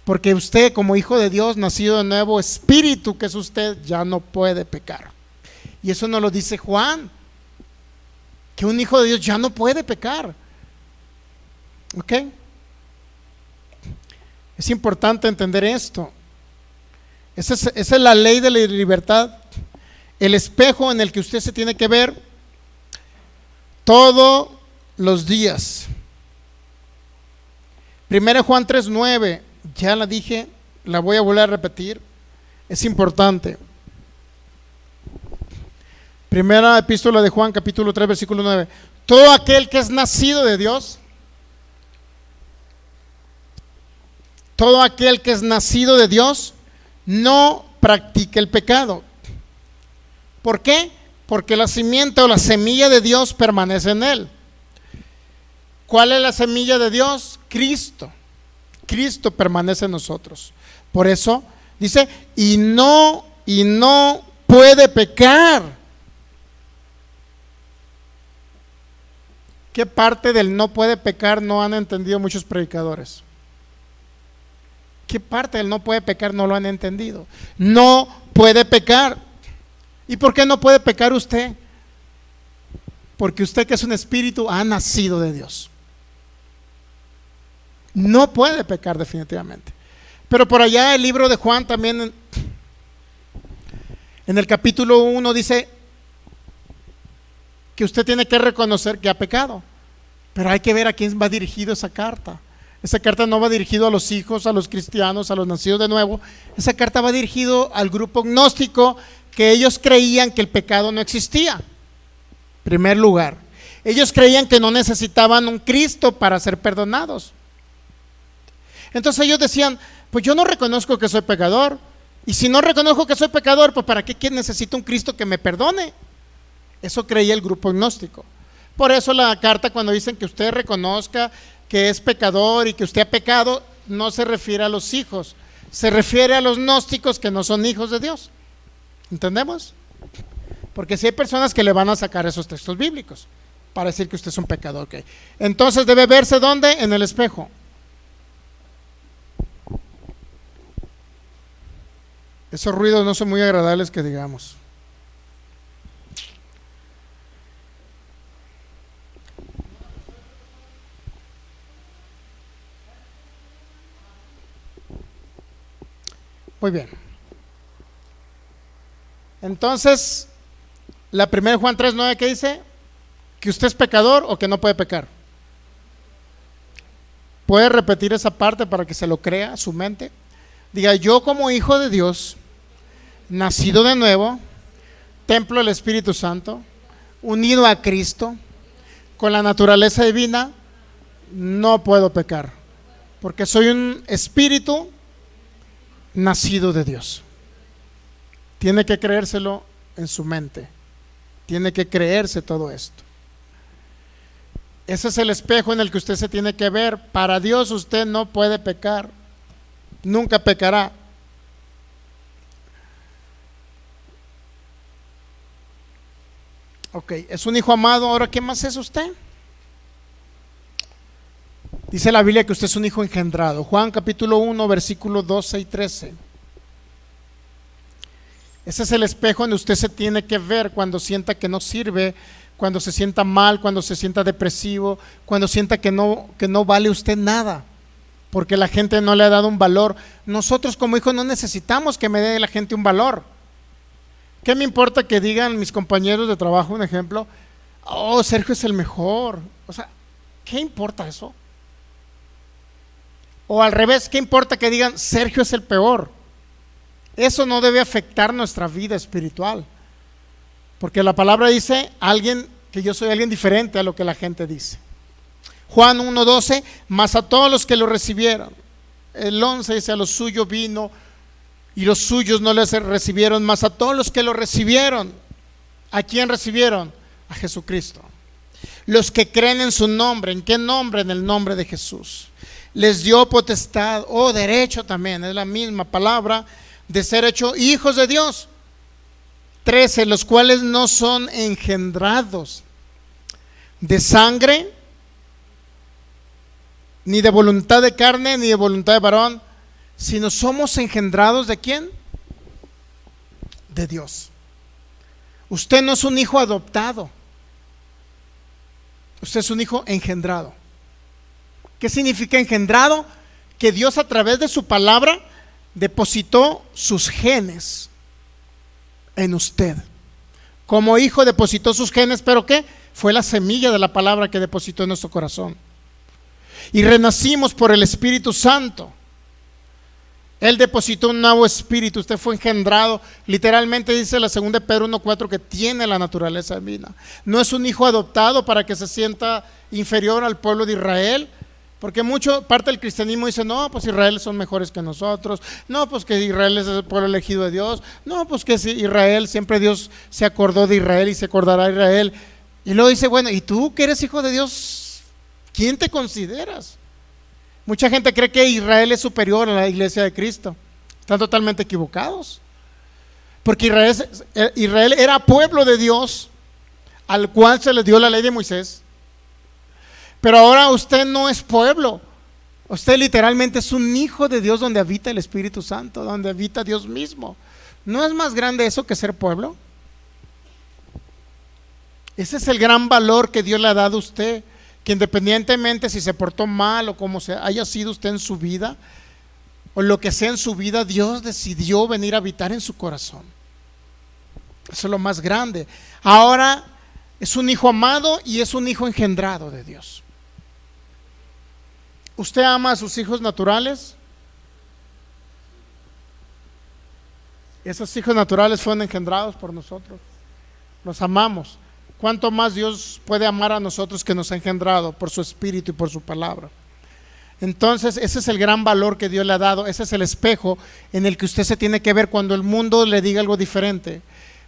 porque usted, como hijo de Dios, nacido de nuevo, espíritu que es usted, ya no puede pecar. Y eso nos lo dice Juan, que un hijo de Dios ya no puede pecar. ¿Ok? Es importante entender esto. Esa es la ley de la libertad, el espejo en el que usted se tiene que ver todos los días. 1 Juan 3:9, ya la dije, la voy a volver a repetir, es importante. Primera epístola de Juan, capítulo 3, versículo 9. Todo aquel que es nacido de Dios, todo aquel que es nacido de Dios, no practica el pecado. ¿Por qué? Porque la simiente o la semilla de Dios permanece en él. ¿Cuál es la semilla de Dios? Cristo. Cristo permanece en nosotros. Por eso dice, y no puede pecar. ¿Qué parte del no puede pecar no han entendido muchos predicadores? ¿Qué parte del no puede pecar no lo han entendido? No puede pecar. ¿Y por qué no puede pecar usted? Porque usted, que es un espíritu, ha nacido de Dios. No puede pecar definitivamente. Pero por allá el libro de Juan también en el capítulo 1 dice que usted tiene que reconocer que ha pecado. Pero hay que ver a quién va dirigido esa carta. Esa carta no va dirigido a los hijos, a los cristianos, a los nacidos de nuevo. Esa carta va dirigido al grupo gnóstico, que ellos creían que el pecado no existía. En primer lugar, ellos creían que no necesitaban un Cristo para ser perdonados. Entonces ellos decían, pues yo no reconozco que soy pecador, y si no reconozco que soy pecador, pues ¿para qué necesito un Cristo que me perdone? Eso creía el grupo gnóstico. Por eso la carta, cuando dicen que usted reconozca que es pecador y que usted ha pecado, no se refiere a los hijos, se refiere a los gnósticos que no son hijos de Dios. ¿Entendemos? Porque si hay personas que le van a sacar esos textos bíblicos para decir que usted es un pecador, ¿okay? Entonces debe verse ¿dónde? En el espejo. Esos ruidos no son muy agradables que digamos. Muy bien. Entonces, la primera Juan 3:9, ¿qué dice? ¿Que usted es pecador o que no puede pecar? ¿Puede repetir esa parte para que se lo crea su mente? Diga, yo como hijo de Dios, nacido de nuevo, templo del Espíritu Santo, unido a Cristo, con la naturaleza divina, no puedo pecar, porque soy un espíritu nacido de Dios. Tiene que creérselo en su mente, tiene que creerse todo esto. Ese es el espejo en el que usted se tiene que ver. Para Dios usted no puede pecar, nunca pecará. Ok, es un hijo amado. Ahora, ¿qué más es usted? Dice la Biblia que usted es un hijo engendrado. Juan capítulo 1, versículos 12 y 13. Ese es el espejo donde usted se tiene que ver cuando sienta que no sirve, cuando se sienta mal, cuando se sienta depresivo, cuando sienta que no vale usted nada, porque la gente no le ha dado un valor. Nosotros como hijos no necesitamos que me dé la gente un valor. ¿Qué me importa que digan mis compañeros de trabajo, un ejemplo? Oh, Sergio es el mejor. O sea, ¿qué importa eso? O al revés, ¿qué importa que digan Sergio es el peor? Eso no debe afectar nuestra vida espiritual, porque la palabra dice que yo soy alguien diferente a lo que la gente dice. Juan 1:12, mas a todos los que lo recibieron. El 11 dice, a los suyos vino y los suyos no les recibieron, mas a todos los que lo recibieron. ¿A quién recibieron? A Jesucristo. los que creen en su nombre. ¿En qué nombre? En el nombre de Jesús. Les dio potestad, o derecho también, es la misma palabra, de ser hechos hijos de Dios. 13, los cuales no son engendrados de sangre, ni de voluntad de carne, ni de voluntad de varón, sino somos engendrados ¿de quién? De Dios. Usted no es un hijo adoptado, usted es un hijo engendrado. ¿Qué significa engendrado? Que Dios a través de su palabra depositó sus genes en usted. Como hijo depositó sus genes, pero ¿qué? Fue la semilla de la palabra que depositó en nuestro corazón. Y renacimos por el Espíritu Santo. Él depositó un nuevo espíritu, usted fue engendrado. Literalmente dice la 2 Pedro 1:4 que tiene la naturaleza divina. No es un hijo adoptado para que se sienta inferior al pueblo de Israel, porque parte del cristianismo dice, no, pues Israel son mejores que nosotros, no, pues que Israel es el pueblo elegido de Dios, no, pues que Israel, siempre Dios se acordó de Israel y se acordará de Israel. Y luego dice, bueno, ¿y tú que eres hijo de Dios, quién te consideras? Mucha gente cree que Israel es superior a la iglesia de Cristo. Están totalmente equivocados. Porque Israel era pueblo de Dios, al cual se le dio la ley de Moisés. Pero ahora usted no es pueblo. Usted literalmente es un hijo de Dios, donde habita el Espíritu Santo, donde habita Dios mismo. ¿No es más grande eso que ser pueblo? Ese es el gran valor que Dios le ha dado a usted. Que independientemente si se portó mal o como haya sido usted en su vida, o lo que sea en su vida, Dios decidió venir a habitar en su corazón. Eso es lo más grande. Ahora es un hijo amado y es un hijo engendrado de Dios. ¿Usted ama a sus hijos naturales? Esos hijos naturales fueron engendrados por nosotros. Los amamos. ¿Cuánto más Dios puede amar a nosotros, que nos ha engendrado por su Espíritu y por su palabra? Entonces ese es el gran valor que Dios le ha dado. Ese es el espejo en el que usted se tiene que ver cuando el mundo le diga algo diferente.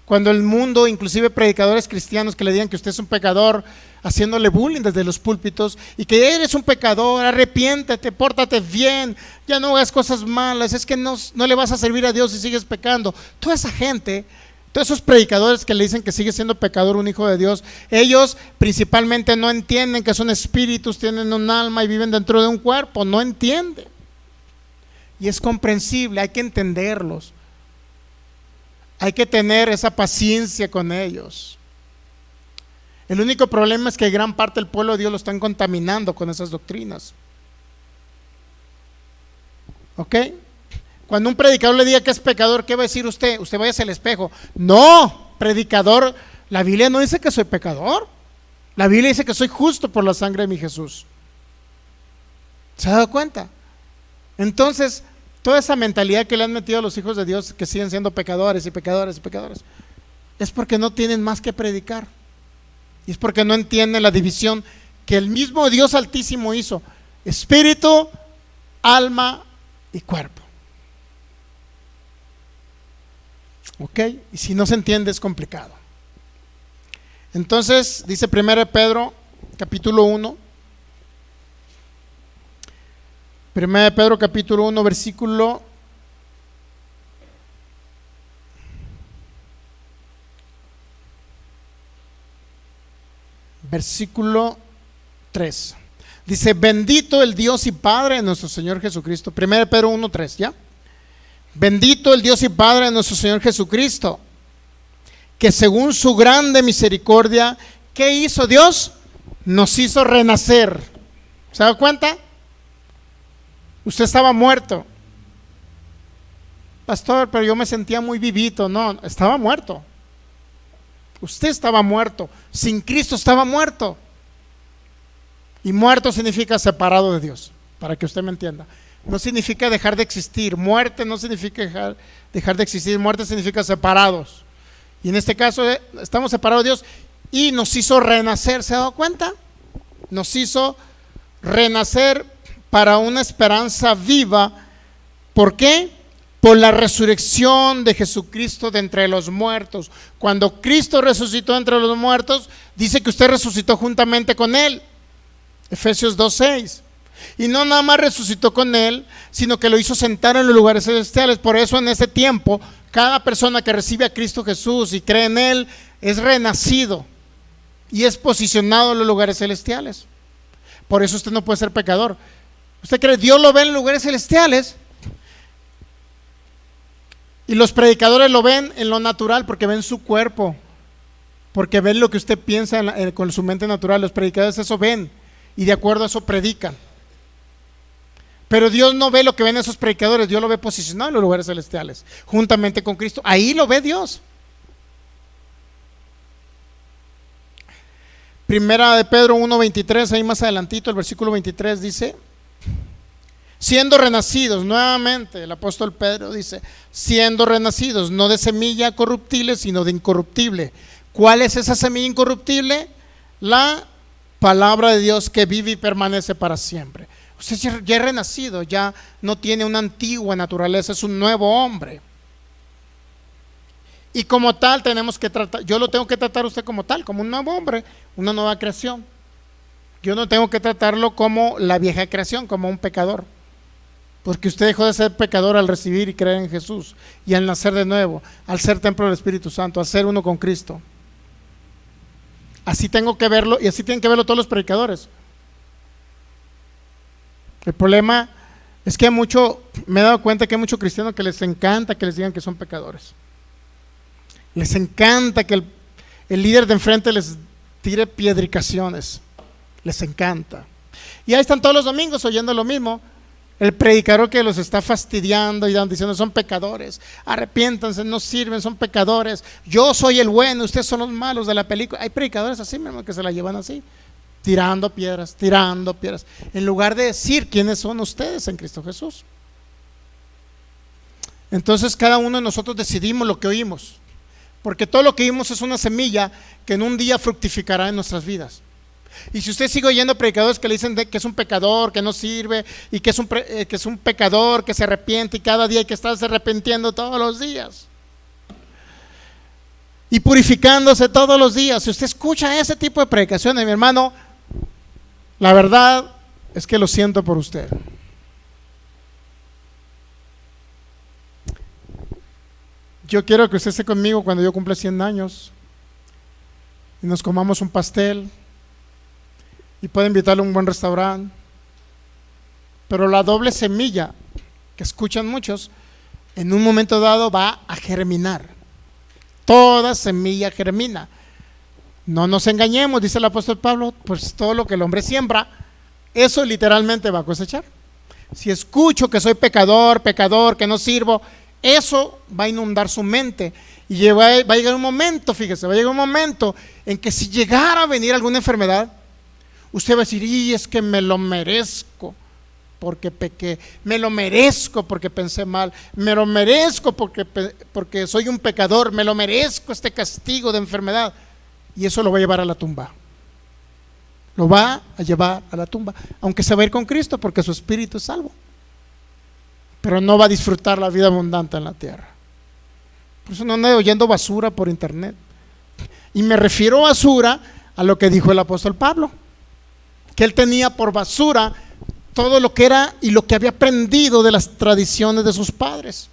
Cuando el mundo, inclusive predicadores cristianos que le digan que usted es un pecador, haciéndole bullying desde los púlpitos, y que eres un pecador, arrepiéntete, pórtate bien, ya no hagas cosas malas, es que no le vas a servir a Dios si sigues pecando. Toda esa gente, todos esos predicadores que le dicen que sigue siendo pecador un hijo de Dios, ellos principalmente no entienden que son espíritus, tienen un alma y viven dentro de un cuerpo. No entienden. Y es comprensible, hay que entenderlos. Hay que tener esa paciencia con ellos. El único problema es que gran parte del pueblo de Dios lo están contaminando con esas doctrinas. ¿Ok? Cuando un predicador le diga que es pecador, ¿qué va a decir usted? Usted vaya hacia el espejo. No, predicador, la Biblia no dice que soy pecador. La Biblia dice que soy justo por la sangre de mi Jesús. ¿Se ha dado cuenta? Entonces, toda esa mentalidad que le han metido a los hijos de Dios, que siguen siendo pecadores y pecadores y pecadores, es porque no tienen más que predicar. Y es porque no entienden la división que el mismo Dios Altísimo hizo: espíritu, alma y cuerpo. ¿Ok? Y si no se entiende, es complicado. Entonces dice 1 Pedro capítulo 1, 1 Pedro capítulo 1 versículo 3. Dice: bendito el Dios y Padre de nuestro Señor Jesucristo. 1 Pedro 1:3, ¿ya? Bendito el Dios y Padre de nuestro Señor Jesucristo, que según su grande misericordia, ¿qué hizo Dios? Nos hizo renacer. ¿Se da cuenta? Usted estaba muerto. Pastor, pero yo me sentía muy vivito. No, estaba muerto. Usted estaba muerto. Sin Cristo estaba muerto. Y muerto significa separado de Dios, para que usted me entienda. No significa dejar de existir. Muerte no significa dejar de existir. Muerte significa separados. Y en este caso estamos separados de Dios y nos hizo renacer. ¿Se ha dado cuenta? Nos hizo renacer para una esperanza viva. ¿Por qué? por la resurrección de Jesucristo de entre los muertos. Cuando Cristo resucitó entre los muertos, dice que usted resucitó juntamente con Él. Efesios 2:6. Y no nada más resucitó con Él, sino que lo hizo sentar en los lugares celestiales. Por eso en ese tiempo, cada persona que recibe a Cristo Jesús y cree en Él, es renacido y es posicionado en los lugares celestiales. Por eso usted no puede ser pecador. Usted cree, Dios lo ve en lugares celestiales. Y los predicadores lo ven en lo natural porque ven su cuerpo, porque ven lo que usted piensa con su mente natural. Los predicadores eso ven y de acuerdo a eso predican. Pero Dios no ve lo que ven esos predicadores, Dios lo ve posicionado en los lugares celestiales, juntamente con Cristo. Ahí lo ve Dios. Primera de Pedro 1:23, ahí más adelantito, el versículo 23 dice: siendo renacidos, nuevamente el apóstol Pedro dice, siendo renacidos, no de semilla corruptible, sino de incorruptible. ¿Cuál es esa semilla incorruptible? La palabra de Dios que vive y permanece para siempre. Usted ya es renacido, ya no tiene una antigua naturaleza, es un nuevo hombre. Y como tal tenemos que tratar, yo lo tengo que tratar a usted como tal, como un nuevo hombre, una nueva creación. Yo no tengo que tratarlo como la vieja creación, como un pecador. Porque usted dejó de ser pecador al recibir y creer en Jesús y al nacer de nuevo, al ser templo del Espíritu Santo, al ser uno con Cristo. Así tengo que verlo y así tienen que verlo todos los predicadores. El problema es que me he dado cuenta que hay muchos cristianos que les encanta que les digan que son pecadores. Les encanta que el líder de enfrente les tire piedricaciones. Les encanta. Y ahí están todos los domingos oyendo lo mismo. El predicador que los está fastidiando y diciendo son pecadores, arrepiéntanse, no sirven, son pecadores, yo soy el bueno, ustedes son los malos de la película. Hay predicadores así mismo que se la llevan así, tirando piedras, en lugar de decir quiénes son ustedes en Cristo Jesús. Entonces cada uno de nosotros decidimos lo que oímos, porque todo lo que oímos es una semilla que en un día fructificará en nuestras vidas. Y si usted sigue oyendo predicadores que le dicen que es un pecador, que no sirve, y que es un pecador, que se arrepiente y cada día hay que estarse arrepintiendo todos los días y purificándose todos los días, si usted escucha ese tipo de predicaciones, mi hermano, la verdad es que lo siento por usted. Yo quiero que usted esté conmigo cuando yo cumpla 100 años y nos comamos un pastel y puede invitarle a un buen restaurante. Pero la doble semilla que escuchan muchos, en un momento dado va a germinar. Toda semilla germina. No nos engañemos, dice el apóstol Pablo, pues todo lo que el hombre siembra, eso literalmente va a cosechar. Si escucho que soy pecador, que no sirvo, eso va a inundar su mente. Y va a llegar un momento, fíjese, va a llegar un momento en que si llegara a venir alguna enfermedad, usted va a decir, y es que me lo merezco porque pequé, me lo merezco porque pensé mal, me lo merezco porque soy un pecador, me lo merezco este castigo de enfermedad. Y eso lo va a llevar a la tumba. Lo va a llevar a la tumba, aunque se va a ir con Cristo porque su espíritu es salvo, pero no va a disfrutar la vida abundante en la tierra. Por eso no ande oyendo basura por internet. Y me refiero a basura a lo que dijo el apóstol Pablo, que él tenía por basura todo lo que era y lo que había aprendido de las tradiciones de sus padres.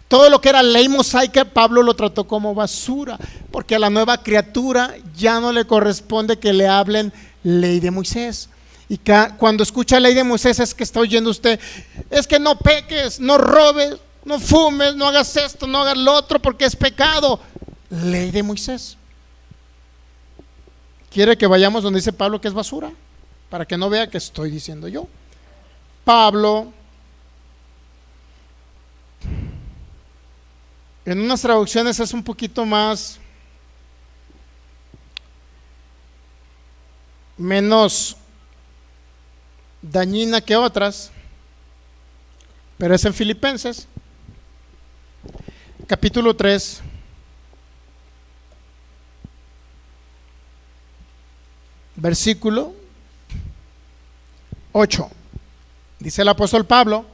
Todo lo que era ley mosaica, Pablo lo trató como basura, porque a la nueva criatura ya no le corresponde que le hablen ley de Moisés. Y cuando escucha ley de Moisés es que está oyendo usted, es que no peques, no robes, no fumes, no hagas esto, no hagas lo otro porque es pecado. Ley de Moisés. ¿Quiere que vayamos donde dice Pablo que es basura? Para que no vea que estoy diciendo yo. Pablo, en unas traducciones es un poquito menos dañina que otras, pero es en Filipenses, capítulo 3, versículo 8. Dice el apóstol Pablo: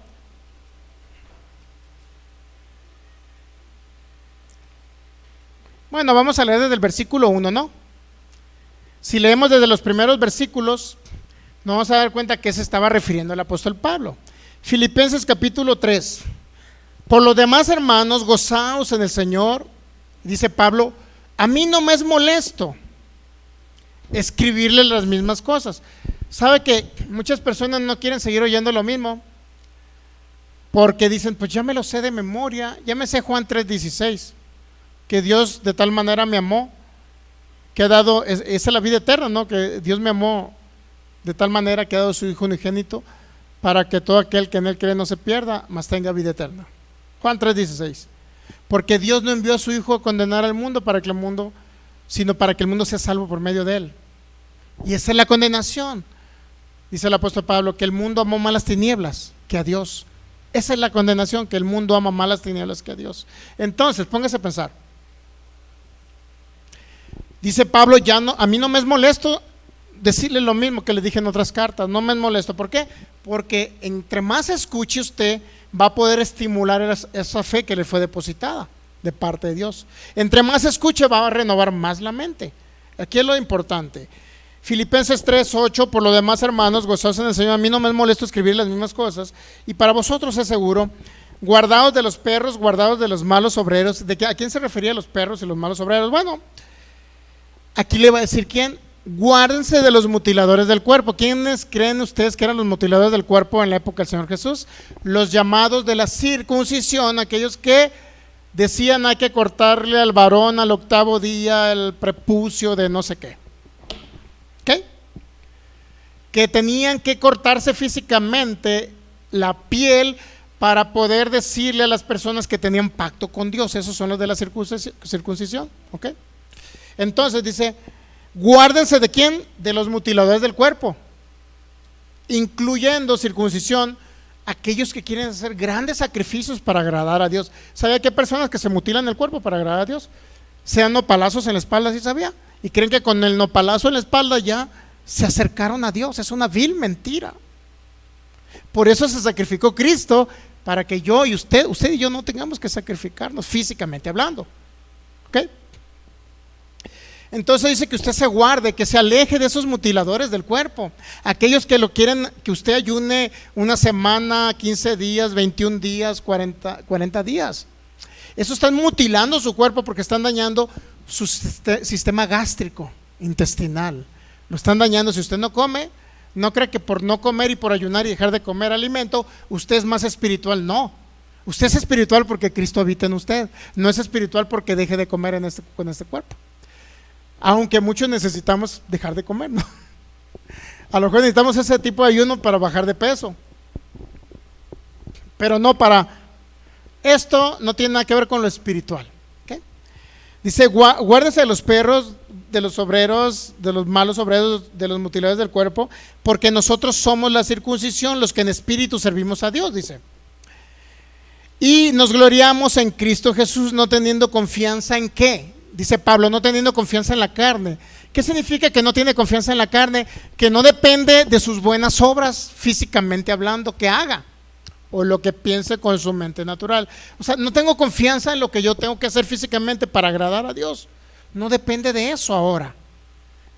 Bueno, vamos a leer desde el versículo 1, ¿no? Si leemos desde los primeros versículos, nos vamos a dar cuenta que se estaba refiriendo al apóstol Pablo. Filipenses capítulo 3. Por lo demás, hermanos, gozaos en el Señor. Dice Pablo, a mí no me es molesto escribirle las mismas cosas. ¿Sabe que muchas personas no quieren seguir oyendo lo mismo? Porque dicen, pues ya me lo sé de memoria, ya me sé Juan 3:16, que Dios de tal manera me amó, que ha dado, esa es la vida eterna, ¿no? Que Dios me amó de tal manera que ha dado su Hijo unigénito para que todo aquel que en él cree no se pierda, mas tenga vida eterna. Juan 3:16. Porque Dios no envió a su Hijo a condenar al mundo sino para que el mundo sea salvo por medio de él. Y esa es la condenación. Dice el apóstol Pablo que el mundo amó más las tinieblas que a Dios. Esa es la condenación, que el mundo ama más las tinieblas que a Dios. Entonces, póngase a pensar. Dice Pablo, a mí no me es molesto decirle lo mismo que le dije en otras cartas. No me es molesto. ¿Por qué? Porque entre más escuche usted, va a poder estimular esa fe que le fue depositada de parte de Dios. Entre más escuche, va a renovar más la mente. Aquí es lo importante. Filipenses 3:8, por lo demás, hermanos, gozaos en el Señor. A mí no me es molesto escribir las mismas cosas. Y para vosotros es seguro, guardaos de los perros, guardaos de los malos obreros. ¿A quién se refería a los perros y los malos obreros? Bueno, aquí le va a decir quién. Guárdense de los mutiladores del cuerpo. ¿Quiénes creen ustedes que eran los mutiladores del cuerpo en la época del Señor Jesús? Los llamados de la circuncisión, aquellos que decían hay que cortarle al varón al 8º día el prepucio de no sé qué. ¿Ok? Que tenían que cortarse físicamente la piel para poder decirle a las personas que tenían pacto con Dios. Esos son los de la circuncisión. ¿Ok? Entonces dice, guárdense ¿de quién? De los mutiladores del cuerpo, incluyendo circuncisión, aquellos que quieren hacer grandes sacrificios para agradar a Dios. ¿Sabía que hay personas que se mutilan el cuerpo para agradar a Dios? Se dan nopalazos en la espalda, ¿sí sabía? Y creen que con el nopalazo en la espalda ya se acercaron a Dios. Es una vil mentira. Por eso se sacrificó Cristo, para que yo y usted y yo no tengamos que sacrificarnos físicamente hablando. ¿Ok? Entonces dice que usted se guarde, que se aleje de esos mutiladores del cuerpo, aquellos que lo quieren que usted ayune una semana, 15 días, 21 días, 40 días. Eso están mutilando su cuerpo porque están dañando su sistema gástrico, intestinal. Lo están dañando. Si usted no come, no cree que por no comer y por ayunar y dejar de comer alimento, usted es más espiritual. No, usted es espiritual porque Cristo habita en usted. No es espiritual porque deje de comer con este cuerpo. Aunque muchos necesitamos dejar de comer, ¿no? A lo mejor necesitamos ese tipo de ayuno para bajar de peso, pero no para esto. No tiene nada que ver con lo espiritual. ¿Okay? Dice, guárdense de los perros, de los obreros, de los malos obreros, de los mutiladores del cuerpo, porque nosotros somos la circuncisión, los que en espíritu servimos a Dios, dice. Y nos gloriamos en Cristo Jesús, no teniendo confianza en ¿qué? Dice Pablo, no teniendo confianza en la carne. ¿Qué significa que no tiene confianza en la carne? Que no depende de sus buenas obras, físicamente hablando, que haga, o lo que piense con su mente natural. O sea, no tengo confianza en lo que yo tengo que hacer físicamente para agradar a Dios. No depende de eso ahora.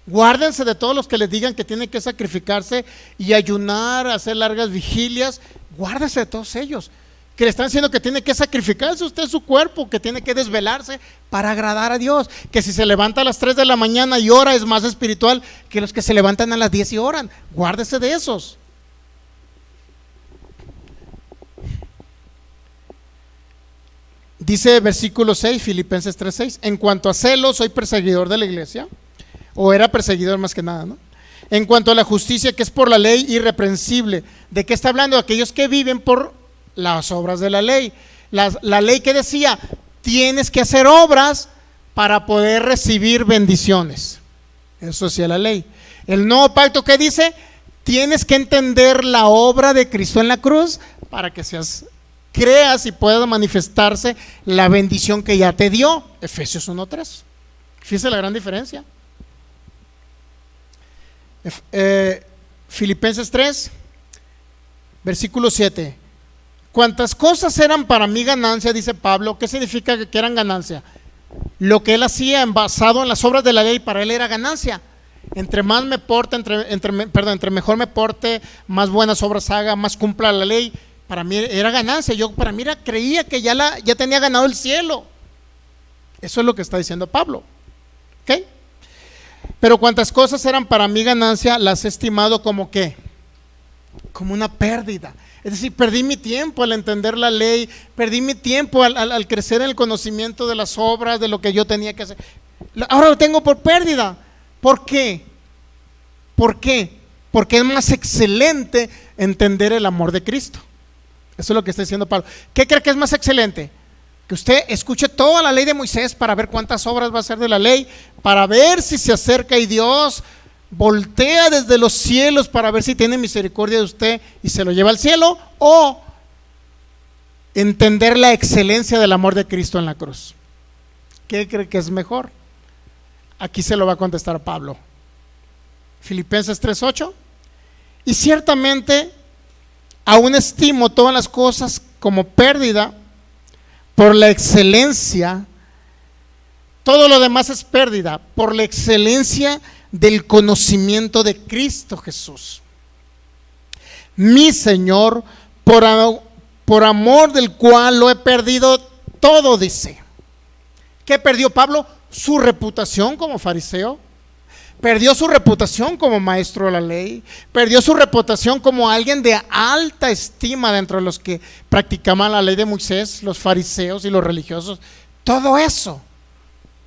Guárdense de todos los que les digan que tienen que sacrificarse y ayunar, hacer largas vigilias. Guárdense de todos ellos que le están diciendo que tiene que sacrificarse usted su cuerpo, que tiene que desvelarse para agradar a Dios, que si se levanta a las 3 de la mañana y ora es más espiritual que los que se levantan a las 10 y oran. Guárdese de esos. Dice versículo 6, Filipenses 3:6, en cuanto a celo, soy perseguidor de la iglesia, o era perseguidor más que nada, ¿no? En cuanto a la justicia que es por la ley irreprensible. ¿De qué está hablando? Aquellos que viven por las obras de la ley. La ley que decía, tienes que hacer obras para poder recibir bendiciones. Eso decía la ley. El nuevo pacto que dice, tienes que entender la obra de Cristo en la cruz para que creas y pueda manifestarse la bendición que ya te dio. Efesios 1:3. Fíjese la gran diferencia. Filipenses 3, versículo 7. Cuantas cosas eran para mí ganancia, dice Pablo. ¿Qué significa que eran ganancia? lo que él hacía basado en las obras de la ley, para él era ganancia. Entre más me porte, entre mejor me porte, más buenas obras haga, más cumpla la ley, para mí era ganancia. Para mí creía que ya tenía ganado el cielo. Eso es lo que está diciendo Pablo. ¿Ok? Pero cuantas cosas eran para mí ganancia, las he estimado como ¿qué? Como una pérdida. Es decir, perdí mi tiempo al entender la ley, perdí mi tiempo al crecer en el conocimiento de las obras, de lo que yo tenía que hacer. Ahora lo tengo por pérdida. ¿Por qué? ¿Por qué? Porque es más excelente entender el amor de Cristo. Eso es lo que está diciendo Pablo. ¿Qué cree que es más excelente? Que usted escuche toda la ley de Moisés para ver cuántas obras va a hacer de la ley, para ver si se acerca y Dios voltea desde los cielos para ver si tiene misericordia de usted y se lo lleva al cielo, o entender la excelencia del amor de Cristo en la cruz. ¿Qué cree que es mejor? Aquí se lo va a contestar Pablo. Filipenses 3:8. Y ciertamente aún estimo todas las cosas como pérdida por la excelencia. Todo lo demás es pérdida por la excelencia del conocimiento de Cristo Jesús, mi Señor, por amor del cual lo he perdido todo, dice. ¿Qué perdió Pablo? Su reputación como fariseo, perdió su reputación como maestro de la ley, perdió su reputación como alguien de alta estima dentro de los que practicaban la ley de Moisés, los fariseos y los religiosos. Todo eso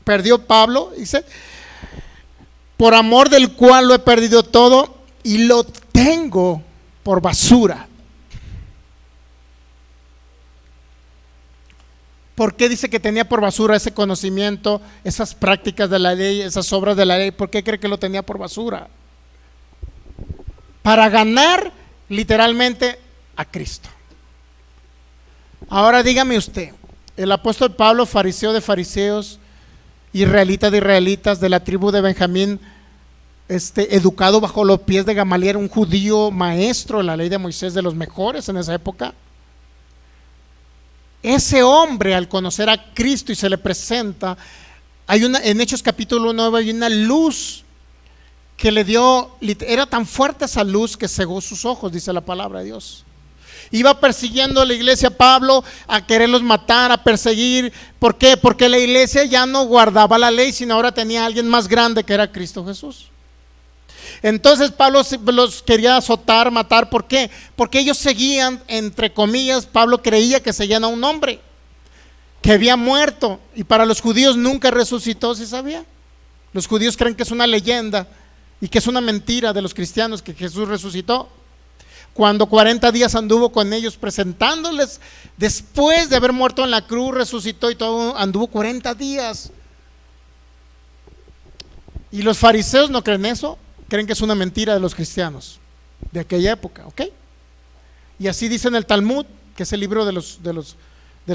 perdió Pablo, dice, por amor del cual lo he perdido todo y lo tengo por basura. ¿Por qué dice que tenía por basura ese conocimiento, esas prácticas de la ley, esas obras de la ley? ¿Por qué cree que lo tenía por basura? Para ganar literalmente a Cristo. Ahora dígame usted, el apóstol Pablo, fariseo de fariseos, israelita de israelitas, de la tribu de Benjamín, educado bajo los pies de Gamaliel, un judío maestro de la ley de Moisés, de los mejores en esa época. Ese hombre, al conocer a Cristo y se le presenta, en Hechos capítulo 9 hay una luz que le dio, era tan fuerte esa luz que cegó sus ojos, dice la palabra de Dios. Iba persiguiendo a la iglesia Pablo, a quererlos matar, a perseguir. ¿Por qué? Porque la iglesia ya no guardaba la ley, sino ahora tenía a alguien más grande, que era Cristo Jesús. Entonces Pablo los quería azotar, matar. ¿Por qué? Porque ellos seguían, entre comillas, Pablo creía que seguían a un hombre que había muerto, y para los judíos nunca resucitó, ¿sí sabía? Los judíos creen que es una leyenda y que es una mentira de los cristianos que Jesús resucitó. Cuando 40 días anduvo con ellos presentándoles, después de haber muerto en la cruz, resucitó y todo, anduvo 40 días. Y los fariseos no creen eso, creen que es una mentira de los cristianos de aquella época, ¿ok? Y así dice en el Talmud, que es el libro de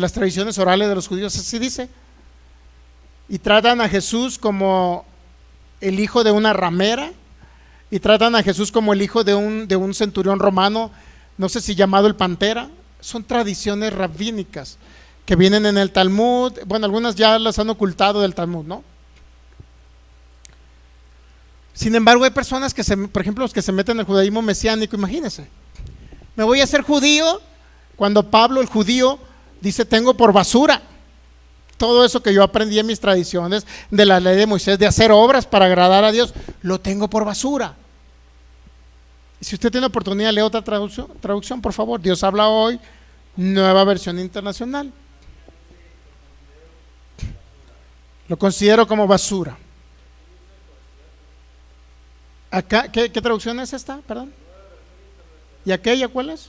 las tradiciones orales de los judíos, así dice. Y tratan a Jesús como el hijo de una ramera, y tratan a Jesús como el hijo de un centurión romano, no sé si llamado el Pantera. Son tradiciones rabínicas que vienen en el Talmud. Bueno, algunas ya las han ocultado del Talmud, ¿no? Sin embargo, hay personas que por ejemplo, los que se meten en el judaísmo mesiánico, imagínense, me voy a hacer judío, cuando Pablo, el judío, dice: tengo por basura todo eso que yo aprendí en mis tradiciones de la ley de Moisés, de hacer obras para agradar a Dios, lo tengo por basura. Y si usted tiene oportunidad, lee otra traducción, por favor. Dios habla hoy, Nueva Versión Internacional. Lo considero como basura. Acá, ¿qué traducción es esta? Perdón. ¿Y aquella cuál es?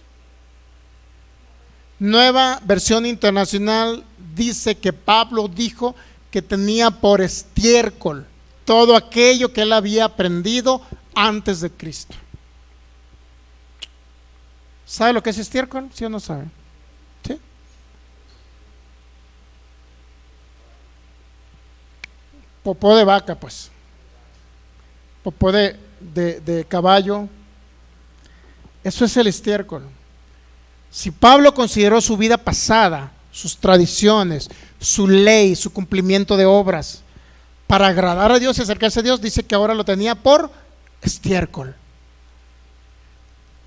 Nueva Versión Internacional dice que Pablo dijo que tenía por estiércol todo aquello que él había aprendido antes de Cristo. ¿Sabe lo que es estiércol? ¿Sí o no sabe? ¿Sí? Popó de vaca, pues. Popó de caballo. Eso es el estiércol. Si Pablo consideró su vida pasada, sus tradiciones, su ley, su cumplimiento de obras, para agradar a Dios y acercarse a Dios, dice que ahora lo tenía por estiércol.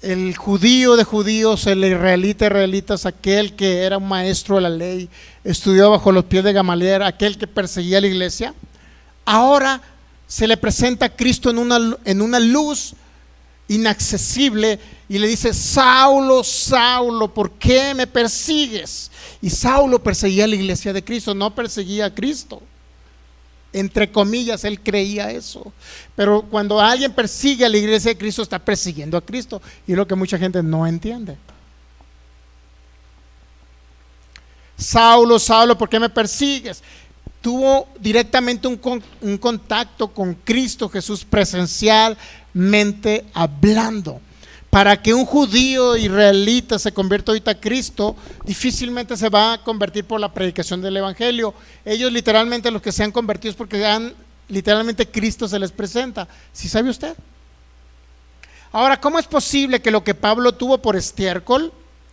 El judío de judíos, el israelita de israelitas, aquel que era un maestro de la ley, estudió bajo los pies de Gamaliel, aquel que perseguía a la iglesia, ahora se le presenta a Cristo en una luz inaccesible y le dice: Saulo, Saulo, ¿por qué me persigues? Y Saulo perseguía a la iglesia de Cristo, no perseguía a Cristo. Entre comillas, él creía eso. Pero cuando alguien persigue a la iglesia de Cristo, está persiguiendo a Cristo, y es lo que mucha gente no entiende. Saulo, Saulo, ¿por qué me persigues? Tuvo directamente un contacto con Cristo Jesús, presencialmente hablando. Para que un judío israelita se convierta ahorita a Cristo, difícilmente se va a convertir por la predicación del evangelio. Ellos literalmente, los que se han convertido, es porque literalmente Cristo se les presenta. ¿Sí sabe usted? Ahora, ¿cómo es posible que lo que Pablo tuvo por estiércol,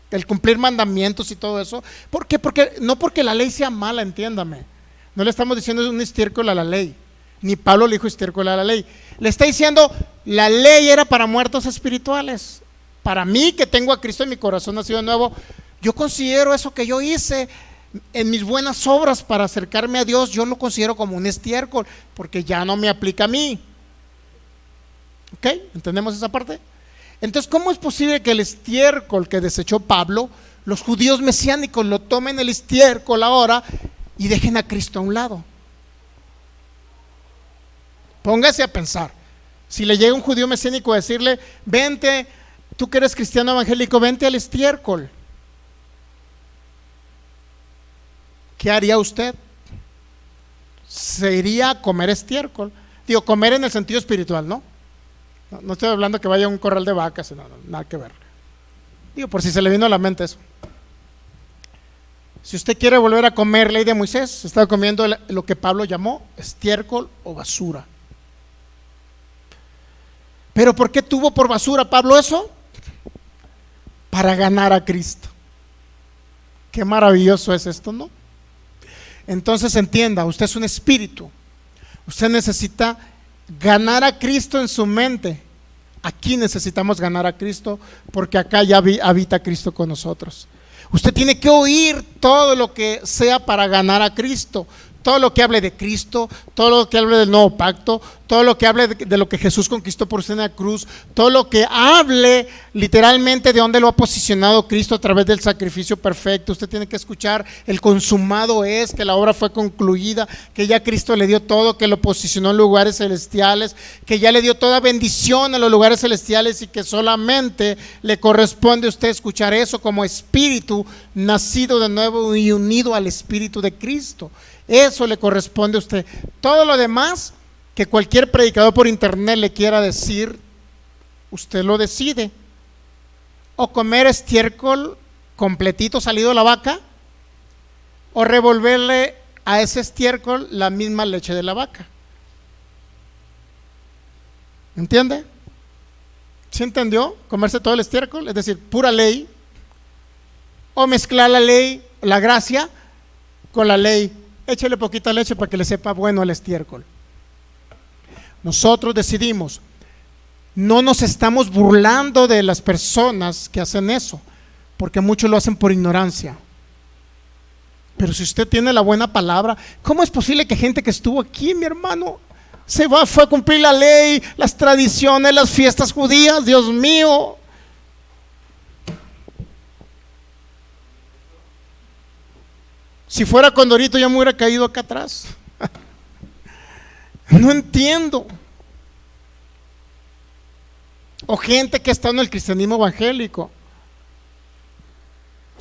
el cumplir mandamientos y todo eso? ¿Por qué? No porque la ley sea mala, entiéndame. No le estamos diciendo un estiércol a la ley, ni Pablo le dijo estiércol a la ley. Le está diciendo: la ley era para muertos espirituales. Para mí, que tengo a Cristo en mi corazón nacido de nuevo, yo considero eso que yo hice en mis buenas obras para acercarme a Dios, yo lo considero como un estiércol, porque ya no me aplica a mí. ¿Ok? ¿Entendemos esa parte? Entonces, ¿cómo es posible que el estiércol que desechó Pablo, los judíos mesiánicos lo tomen el estiércol ahora y dejen a Cristo a un lado? Póngase a pensar. Si le llega un judío mesiánico a decirle: vente, tú que eres cristiano evangélico, vente al estiércol, ¿qué haría usted? ¿Se iría a comer estiércol? Digo, comer en el sentido espiritual, ¿no? No estoy hablando que vaya a un corral de vacas, no, nada que ver. Digo, por si se le vino a la mente eso. Si usted quiere volver a comer ley de Moisés, está comiendo lo que Pablo llamó estiércol o basura. ¿Pero por qué tuvo por basura Pablo eso? Para ganar a Cristo. Qué maravilloso es esto, ¿no? Entonces entienda, usted es un espíritu. Usted necesita ganar a Cristo en su mente. Aquí necesitamos ganar a Cristo, porque acá ya habita Cristo con nosotros. Usted tiene que oír todo lo que sea para ganar a Cristo. Todo lo que hable de Cristo, todo lo que hable del nuevo pacto, todo lo que hable de lo que Jesús conquistó por usted en la cruz, todo lo que hable literalmente de dónde lo ha posicionado Cristo a través del sacrificio perfecto. Usted tiene que escuchar: el consumado es, que la obra fue concluida, que ya Cristo le dio todo, que lo posicionó en lugares celestiales, que ya le dio toda bendición a los lugares celestiales, y que solamente le corresponde a usted escuchar eso como espíritu nacido de nuevo y unido al Espíritu de Cristo. Eso le corresponde a usted. Todo lo demás que cualquier predicador por internet le quiera decir, usted lo decide. O comer estiércol completito salido de la vaca, o revolverle a ese estiércol la misma leche de la vaca. ¿Entiende? ¿Sí entendió? Comerse todo el estiércol, es decir, pura ley, o mezclar la ley, la gracia, con la ley. Échale poquita leche para que le sepa bueno el estiércol. Nosotros decidimos, no nos estamos burlando de las personas que hacen eso, porque muchos lo hacen por ignorancia. Pero si usted tiene la buena palabra, ¿cómo es posible que gente que estuvo aquí, mi hermano, fue a cumplir la ley, las tradiciones, las fiestas judías? Dios mío. Si fuera Condorito, ya me hubiera caído acá atrás. No entiendo. O gente que está en el cristianismo evangélico,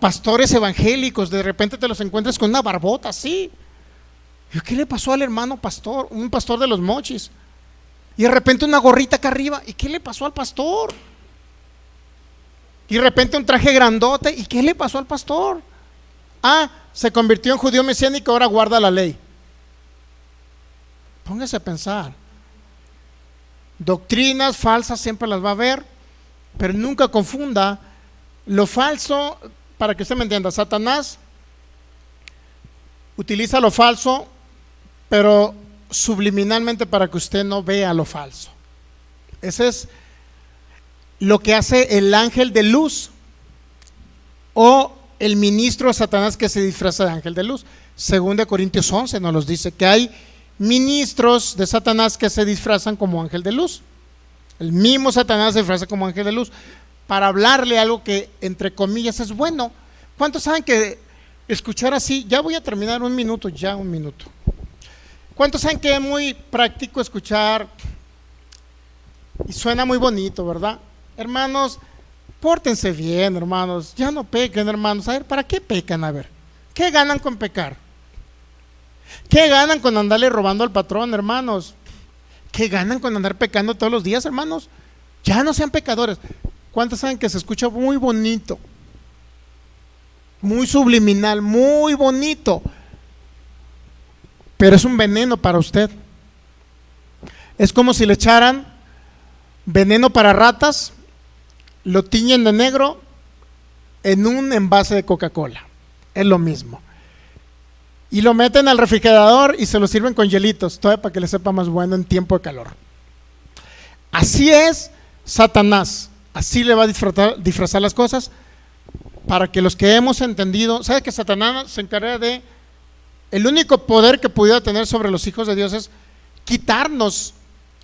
pastores evangélicos, de repente te los encuentras con una barbota así. ¿Qué le pasó al hermano pastor? Un pastor de los Mochis. Y de repente una gorrita acá arriba. ¿Y qué le pasó al pastor? Y de repente un traje grandote. ¿Y qué le pasó al pastor? Se convirtió en judío mesiánico, ahora guarda la ley. Póngase a pensar. Doctrinas falsas siempre las va a haber, pero nunca confunda lo falso. Para que usted me entienda, Satanás utiliza lo falso, pero subliminalmente para que usted no vea lo falso. Ese es lo que hace el ángel de luz o el ministro de Satanás que se disfraza de ángel de luz. Según de Corintios 11 nos dice que hay ministros de Satanás que se disfrazan como ángel de luz. El mismo Satanás se disfraza como ángel de luz para hablarle algo que entre comillas es bueno. ¿Cuántos saben que escuchar así? Ya voy a terminar, un minuto. ¿Cuántos saben que es muy práctico escuchar y suena muy bonito, verdad? Hermanos, pórtense bien, hermanos, ya no pequen, hermanos. A ver, ¿para qué pecan? A ver, ¿qué ganan con pecar? ¿Qué ganan con andarle robando al patrón, hermanos? ¿Qué ganan con andar pecando todos los días, hermanos? Ya no sean pecadores. ¿Cuántos saben que se escucha muy bonito? Muy subliminal, muy bonito, pero es un veneno para usted. Es como si le echaran veneno para ratas, lo tiñen de negro en un envase de Coca-Cola. Es lo mismo. Y lo meten al refrigerador y se lo sirven con hielitos, todavía para que le sepa más bueno en tiempo de calor. Así es Satanás. Así le va a disfrazar las cosas para que los que hemos entendido, ¿sabe que Satanás se encarga de, el único poder que pudiera tener sobre los hijos de Dios es quitarnos,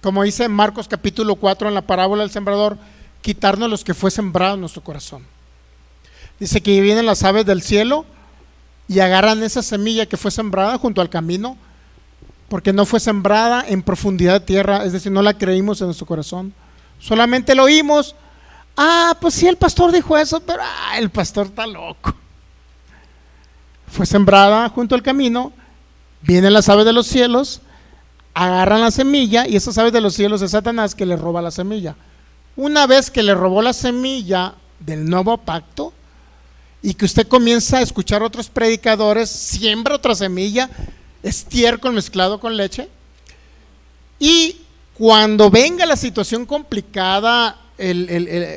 como dice en Marcos capítulo 4 en la parábola del sembrador, quitarnos los que fue sembrado en nuestro corazón. Dice que vienen las aves del cielo y agarran esa semilla que fue sembrada junto al camino, porque no fue sembrada en profundidad de tierra, es decir, no la creímos en nuestro corazón, solamente lo oímos. Pues sí, el pastor dijo eso, pero el pastor está loco. Fue sembrada junto al camino, vienen las aves de los cielos, agarran la semilla, y esas aves de los cielos es Satanás que le roba la semilla. Una vez que le robó la semilla del nuevo pacto y que usted comienza a escuchar otros predicadores, siembra otra semilla, estiércol mezclado con leche, y cuando venga la situación complicada,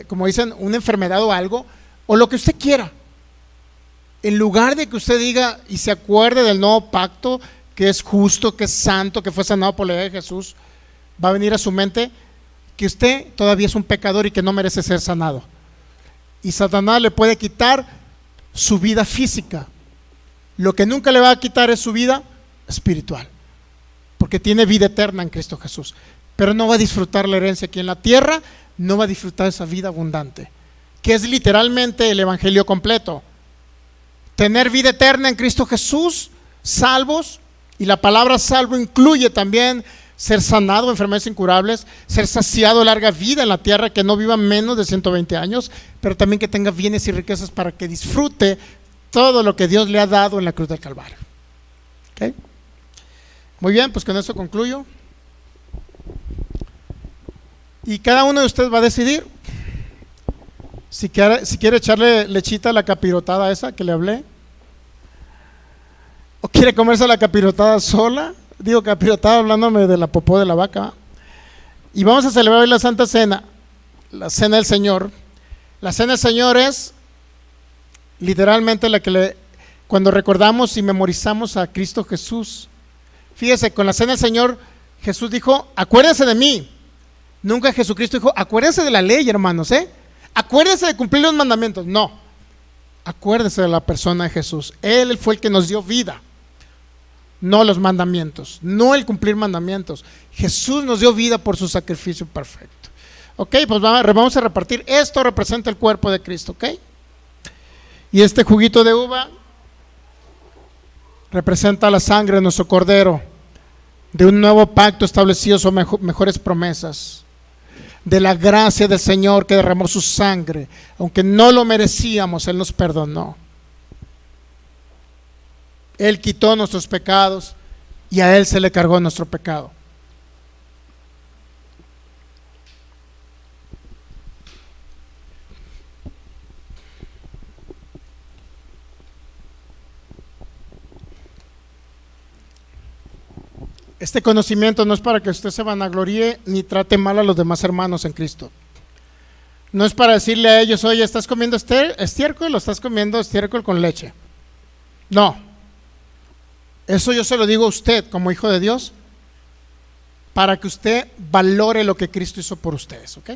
como dicen, una enfermedad o algo, o lo que usted quiera, en lugar de que usted diga y se acuerde del nuevo pacto, que es justo, que es santo, que fue sanado por la ley de Jesús, va a venir a su mente que usted todavía es un pecador y que no merece ser sanado. Y Satanás le puede quitar su vida física. Lo que nunca le va a quitar es su vida espiritual, porque tiene vida eterna en Cristo Jesús, pero no va a disfrutar la herencia aquí en la tierra, no va a disfrutar esa vida abundante, que es literalmente el evangelio completo. Tener vida eterna en Cristo Jesús, salvos, y la palabra salvo incluye también ser sanado de enfermedades incurables, ser saciado de larga vida en la tierra, que no viva menos de 120 años, pero también que tenga bienes y riquezas para que disfrute todo lo que Dios le ha dado en la cruz del Calvario. ¿Okay? Muy bien, pues con eso concluyo. Y cada uno de ustedes va a decidir si quiere echarle lechita a la capirotada esa que le hablé, o quiere comerse la capirotada sola. Digo capirotada hablándome de la popó de la vaca. Y vamos a celebrar hoy la Santa Cena, la Cena del Señor. La Cena del Señor es literalmente la que cuando recordamos y memorizamos a Cristo Jesús. Fíjese, con la Cena del Señor Jesús dijo, acuérdense de mí. Nunca Jesucristo dijo, acuérdense de la ley, hermanos, acuérdense de cumplir los mandamientos. No, acuérdense de la persona de Jesús. Él fue el que nos dio vida, no los mandamientos, no el cumplir mandamientos. Jesús nos dio vida por su sacrificio perfecto. Ok, pues vamos a repartir. Esto representa el cuerpo de Cristo, ok. Y este juguito de uva representa la sangre de nuestro Cordero, de un nuevo pacto establecido sobre mejores promesas, de la gracia del Señor que derramó su sangre, aunque no lo merecíamos, Él nos perdonó. Él quitó nuestros pecados y a Él se le cargó nuestro pecado. Este conocimiento no es para que usted se vanagloríe ni trate mal a los demás hermanos en Cristo. No es para decirle a ellos, oye, ¿estás comiendo estiércol o estás comiendo estiércol con leche? No. Eso yo se lo digo a usted como hijo de Dios, para que usted valore lo que Cristo hizo por ustedes, ¿ok?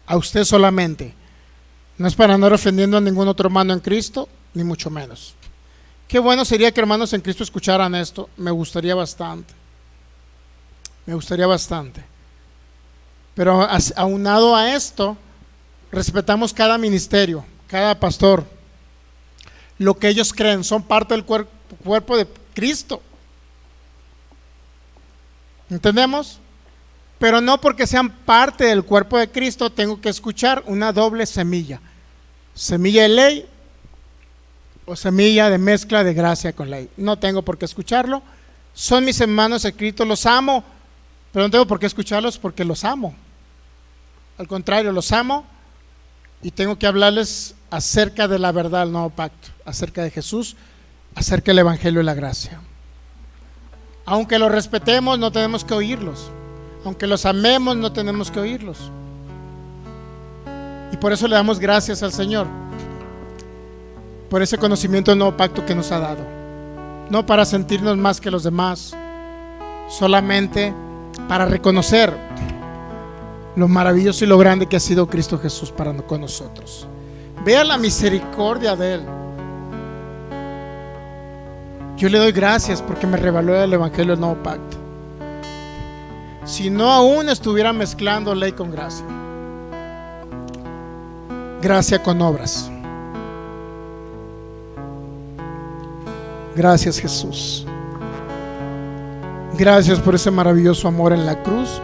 A usted solamente. No es para andar ofendiendo a ningún otro hermano en Cristo, ni mucho menos. Qué bueno sería que hermanos en Cristo escucharan esto. Me gustaría bastante. Me gustaría bastante. Pero aunado a esto, respetamos cada ministerio, cada pastor. Lo que ellos creen, son parte del cuerpo de Cristo. ¿Entendemos? Pero no porque sean parte del cuerpo de Cristo tengo que escuchar una doble semilla. Semilla de ley o semilla de mezcla de gracia con ley. No tengo por qué escucharlo. Son mis hermanos en Cristo, los amo, pero no tengo por qué escucharlos porque los amo. Al contrario, los amo y tengo que hablarles acerca de la verdad del nuevo pacto, acerca de Jesús, acerca del evangelio y la gracia. Aunque los respetemos, no tenemos que oírlos. Aunque los amemos, no tenemos que oírlos. Y por eso le damos gracias al Señor por ese conocimiento del nuevo pacto que nos ha dado. No para sentirnos más que los demás, solamente para reconocer lo maravilloso y lo grande que ha sido Cristo Jesús para con nosotros. Vea la misericordia de Él. Yo le doy gracias porque me reveló el evangelio del nuevo pacto. Si no, aún estuviera mezclando ley con gracia, gracia con obras. Gracias, Jesús. Gracias por ese maravilloso amor en la cruz,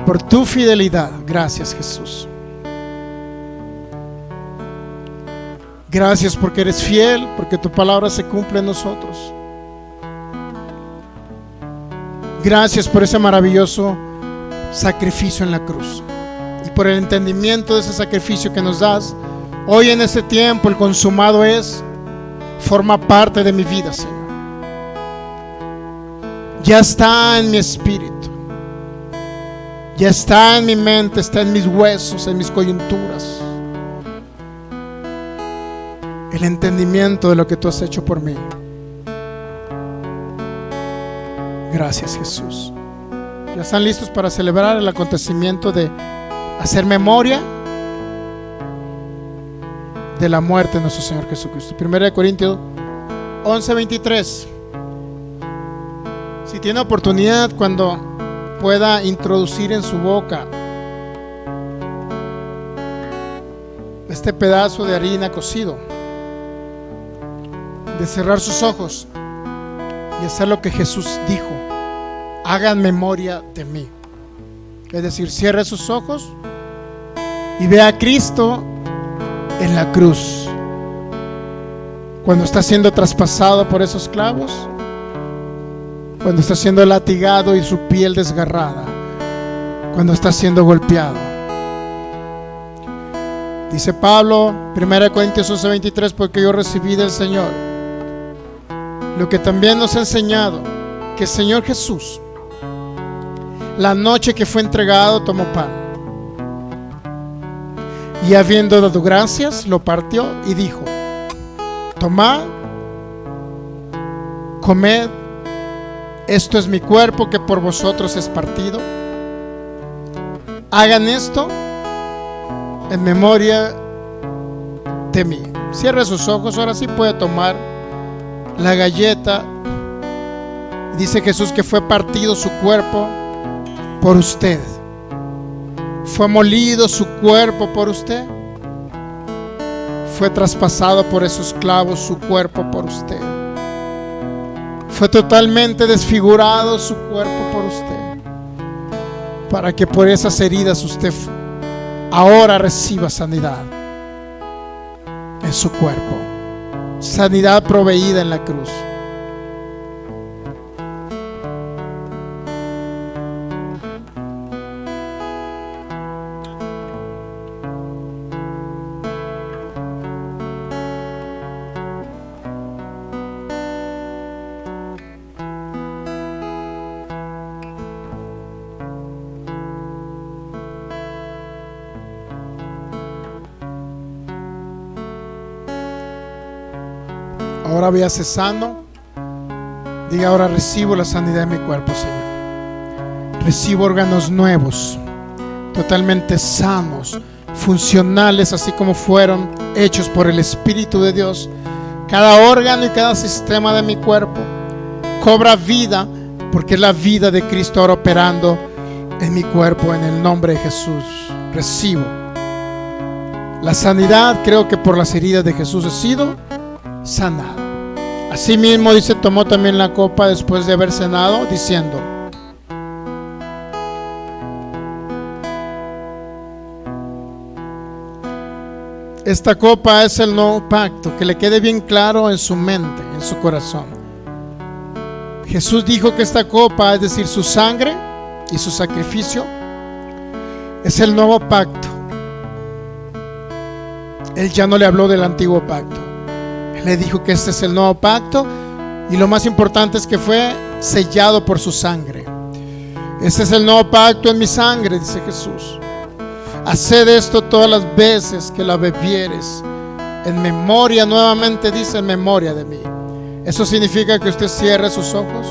por tu fidelidad. Gracias, Jesús. Gracias porque eres fiel, porque tu palabra se cumple en nosotros. Gracias por ese maravilloso sacrificio en la cruz y por el entendimiento de ese sacrificio que nos das. Hoy en este tiempo el consumado forma parte de mi vida, Señor. Ya está en mi espíritu, ya está en mi mente, está en mis huesos, en mis coyunturas. El entendimiento de lo que tú has hecho por mí. Gracias, Jesús. ¿Ya están listos para celebrar el acontecimiento de hacer memoria de la muerte de nuestro Señor Jesucristo? 1 Corintios 11:23. Si tiene oportunidad, cuando pueda introducir en su boca este pedazo de harina cocido, de cerrar sus ojos y hacer lo que Jesús dijo: hagan memoria de mí. Es decir, cierre sus ojos y vea a Cristo en la cruz, cuando está siendo traspasado por esos clavos, cuando está siendo latigado y su piel desgarrada, cuando está siendo golpeado. Dice Pablo, 1 Corintios 11:23, porque yo recibí del Señor lo que también nos ha enseñado, que el Señor Jesús, la noche que fue entregado, tomó pan y habiendo dado gracias, lo partió y dijo: tomad, comed, esto es mi cuerpo que por vosotros es partido. Hagan esto en memoria de mí. Cierre sus ojos, ahora sí puede tomar la galleta. Dice Jesús que fue partido su cuerpo por usted, fue molido su cuerpo por usted, fue traspasado por esos clavos su cuerpo por usted, fue totalmente desfigurado su cuerpo por usted, para que por esas heridas usted ahora reciba sanidad en su cuerpo, sanidad proveída en la cruz. ahora véase sano. Diga: ahora recibo la sanidad de mi cuerpo, Señor. Recibo órganos nuevos, totalmente sanos, funcionales, así como fueron hechos por el Espíritu de Dios. Cada órgano y cada sistema de mi cuerpo cobra vida, porque es la vida de Cristo ahora operando en mi cuerpo, en el nombre de Jesús. Recibo la sanidad. Creo que por las heridas de Jesús he sido sanado. Asimismo, dice, tomó también la copa después de haber cenado, diciendo: esta copa es el nuevo pacto. Que le quede bien claro en su mente, en su corazón. Jesús dijo que esta copa, es decir, su sangre y su sacrificio, es el nuevo pacto. Él ya no le habló del antiguo pacto. Él le dijo que este es el nuevo pacto, y lo más importante es que fue sellado por su sangre. Este es el nuevo pacto en mi sangre, dice Jesús. Haced esto todas las veces que la bebieres, en memoria, nuevamente dice, en memoria de mí. Eso significa que usted cierre sus ojos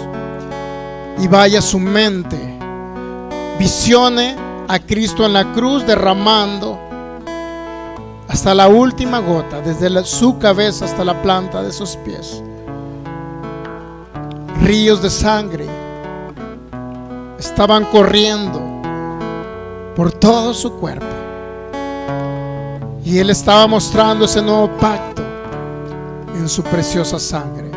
y vaya a su mente, visione a Cristo en la cruz derramando hasta la última gota, desde su cabeza hasta la planta de sus pies. Ríos de sangre estaban corriendo por todo su cuerpo, y Él estaba mostrando ese nuevo pacto en su preciosa sangre.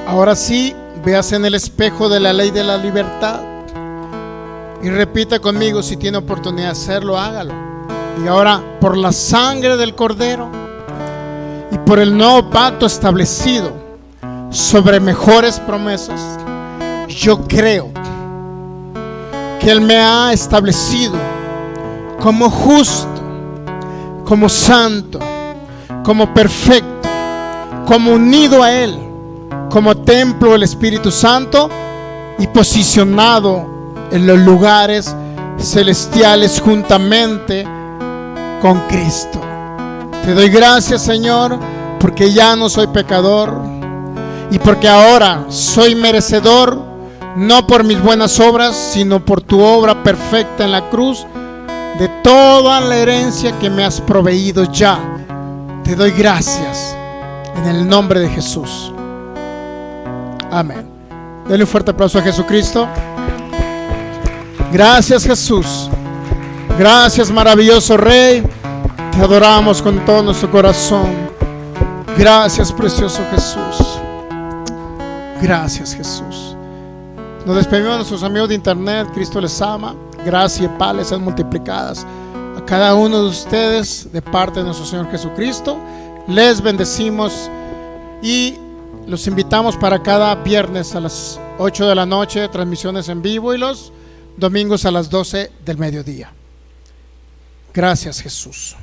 Ahora sí, véase en el espejo de la ley de la libertad y repita conmigo, si tiene oportunidad de hacerlo, hágalo. Y ahora, por la sangre del Cordero y por el nuevo pacto establecido sobre mejores promesas, yo creo que Él me ha establecido como justo, como santo, como perfecto, como unido a Él, como templo del Espíritu Santo y posicionado en los lugares celestiales juntamente con Cristo. Te doy gracias, Señor, porque ya no soy pecador y porque ahora soy merecedor, no por mis buenas obras, sino por tu obra perfecta en la cruz, de toda la herencia que me has proveído ya. Te doy gracias en el nombre de Jesús. Amén. Denle un fuerte aplauso a Jesucristo. Gracias, Jesús. Gracias, maravilloso Rey. Te adoramos con todo nuestro corazón. Gracias, precioso Jesús. Gracias, Jesús. Nos despedimos de nuestros amigos de internet. Cristo les ama. Gracia y paz les sean multiplicadas a cada uno de ustedes de parte de nuestro Señor Jesucristo. Les bendecimos y los invitamos para cada viernes a las 8 de la noche, transmisiones en vivo, y los domingos a las 12 del mediodía. Gracias, Jesús.